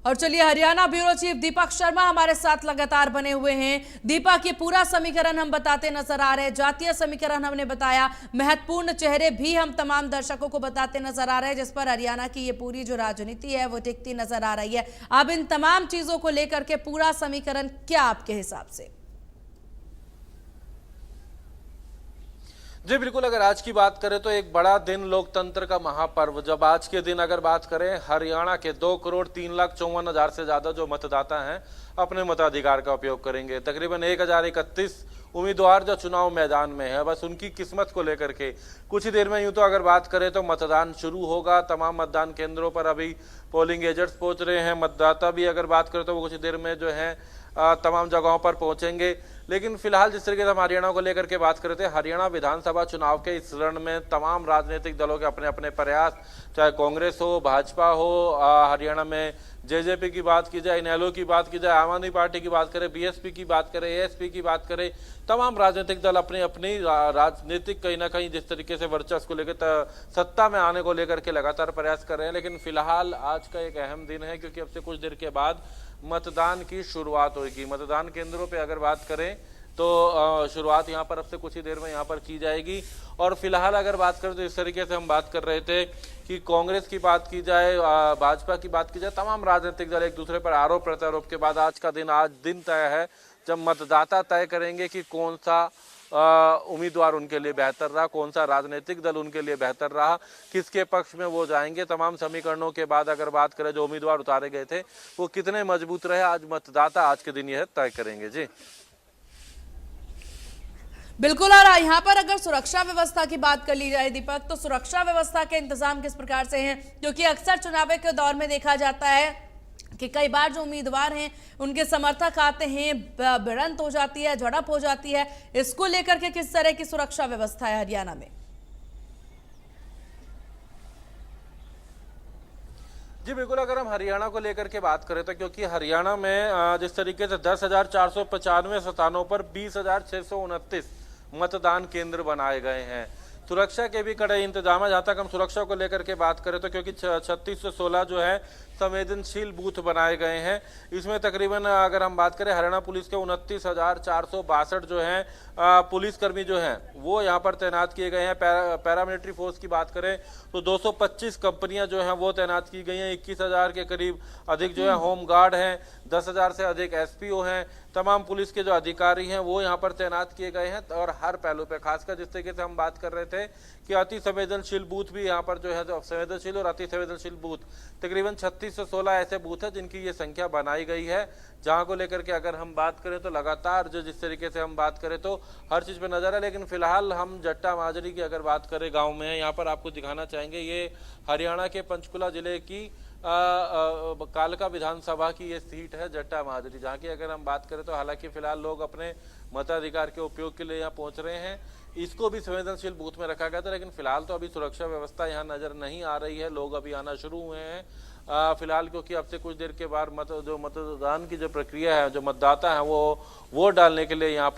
और चलिए, हरियाणा ब्यूरो चीफ दीपक शर्मा हमारे साथ लगातार बने हुए हैं। दीपक, ये पूरा समीकरण हम बताते नजर आ रहे हैं, जातीय समीकरण हमने बताया, महत्वपूर्ण चेहरे भी हम तमाम दर्शकों को बताते नजर आ रहे हैं, जिस पर हरियाणा की ये पूरी जो राजनीति है वो टिकती नजर आ रही है। अब इन तमाम चीजों को लेकर के पूरा समीकरण क्या आपके हिसाब से? जी बिल्कुल, अगर आज की बात करें तो एक बड़ा दिन, लोकतंत्र का महापर्व। जब आज के दिन अगर बात करें, हरियाणा के 2,03,54,000 से ज्यादा जो मतदाता हैं अपने मताधिकार का उपयोग करेंगे। तकरीबन 1,031 उम्मीदवार जो चुनाव मैदान में है, बस उनकी किस्मत को लेकर के कुछ ही देर में, यूं तो अगर बात करें तो मतदान शुरू होगा। तमाम मतदान केंद्रों पर अभी पोलिंग एजेंट्स पहुंच रहे हैं, मतदाता भी अगर बात करें तो वो कुछ देर में जो है तमाम जगहों पर पहुंचेंगे। लेकिन फिलहाल जिस तरीके से हम हरियाणा को लेकर के बात कर रहे थे, हरियाणा विधानसभा चुनाव के इस रण में तमाम राजनीतिक दलों के अपने अपने प्रयास, चाहे कांग्रेस हो, भाजपा हो, हरियाणा में जेजेपी की बात की जाए, इनेलो की बात की जाए, आम आदमी पार्टी की बात करें, बीएसपी की बात करें, एएसपी की बात करें, तमाम राजनीतिक दल अपनी अपनी राजनीतिक कहीं ना कहीं जिस तरीके से वर्चस्व को लेकर, सत्ता में आने को लेकर के लगातार प्रयास कर रहे हैं। लेकिन फिलहाल आज का एक अहम दिन है, क्योंकि अब से कुछ देर के बाद मतदान की शुरुआत होगी। मतदान केंद्रों पे अगर बात करें तो शुरुआत यहाँ पर अब से कुछ ही देर में यहाँ पर की जाएगी। और फिलहाल अगर बात करें तो इस तरीके से हम बात कर रहे थे कि कांग्रेस की बात की जाए, भाजपा की बात की जाए, तमाम राजनीतिक दल एक दूसरे पर आरोप प्रत्यारोप के बाद आज का दिन, आज दिन तय है जब मतदाता तय करेंगे कि कौन सा उम्मीदवार उनके लिए बेहतर रहा, कौन सा राजनीतिक दल उनके लिए बेहतर रहा, किसके पक्ष में वो जाएंगे। तमाम समीकरणों के बाद अगर बात करें, जो उम्मीदवार उतारे गए थे वो कितने मजबूत रहे, आज मतदाता आज के दिन यह तय करेंगे। जी बिल्कुल। और यहाँ पर अगर सुरक्षा व्यवस्था की बात कर ली जाए दीपक, तो सुरक्षा व्यवस्था के इंतजाम किस प्रकार से हैं? क्योंकि अक्सर चुनाव के दौर में देखा जाता है कि कई बार जो उम्मीदवार हैं उनके समर्थक आते हैं, भिड़ंत हो जाती है, झड़प हो जाती है, इसको लेकर के किस तरह की सुरक्षा व्यवस्था है हरियाणा में? जी बिल्कुल, अगर हम हरियाणा को लेकर के बात करें तो, क्योंकि हरियाणा में जिस तरीके से 10,495 स्थानों पर 20,629 मतदान केंद्र बनाए गए हैं, सुरक्षा के भी कड़े इंतजाम है। जहां तक हम सुरक्षा को लेकर के बात करें तो, क्योंकि 3616 जो है संवेदनशील बूथ बनाए गए हैं, इसमें तकरीबन अगर हम बात करें हरियाणा पुलिस के 29,462 जो हैं पुलिसकर्मी जो हैं वो यहाँ पर तैनात किए गए हैं। पैरामिलिट्री फोर्स की बात करें तो 225 कंपनियां जो हैं वो तैनात की गई हैं। 21,000 के करीब अधिक जो है होम गार्ड हैं, 10,000 से अधिक एसपीओ हैं, तमाम पुलिस के जो अधिकारी हैं वो यहाँ पर तैनात किए गए हैं। और हर पहलू पे, खासकर जिस तरीके से हम बात कर रहे थे कि अति संवेदनशील बूथ भी यहाँ पर जो है, तो संवेदनशील और अति संवेदनशील बूथ तकरीबन 3616 ऐसे बूथ है जिनकी ये संख्या बनाई गई है। जहां को लेकर के अगर हम बात करें तो लगातार जो जिस तरीके से हम बात करें तो हर चीज पे नजर है। लेकिन फिलहाल हम जट्टा माजरी की अगर बात करें, गांव में यहाँ पर आपको दिखाना चाहेंगे, ये हरियाणा के पंचकुला जिले की कालका विधानसभा की ये सीट है जट्टा माजरी, जहाँ की अगर हम बात करें तो हालांकि फिलहाल लोग अपने मताधिकार के उपयोग के लिए यहाँ पहुंच रहे हैं। इसको भी संवेदनशील बूथ में रखा गया था, लेकिन फिलहाल तो अभी सुरक्षा व्यवस्था यहाँ नजर नहीं आ रही है। लोग अभी आना शुरू हुए हैं फिलहाल, क्योंकि अब से कुछ देर के बाद मतदान की जो प्रक्रिया है, जो मतदाता है वो वोट डालने के लिए यहाँ पर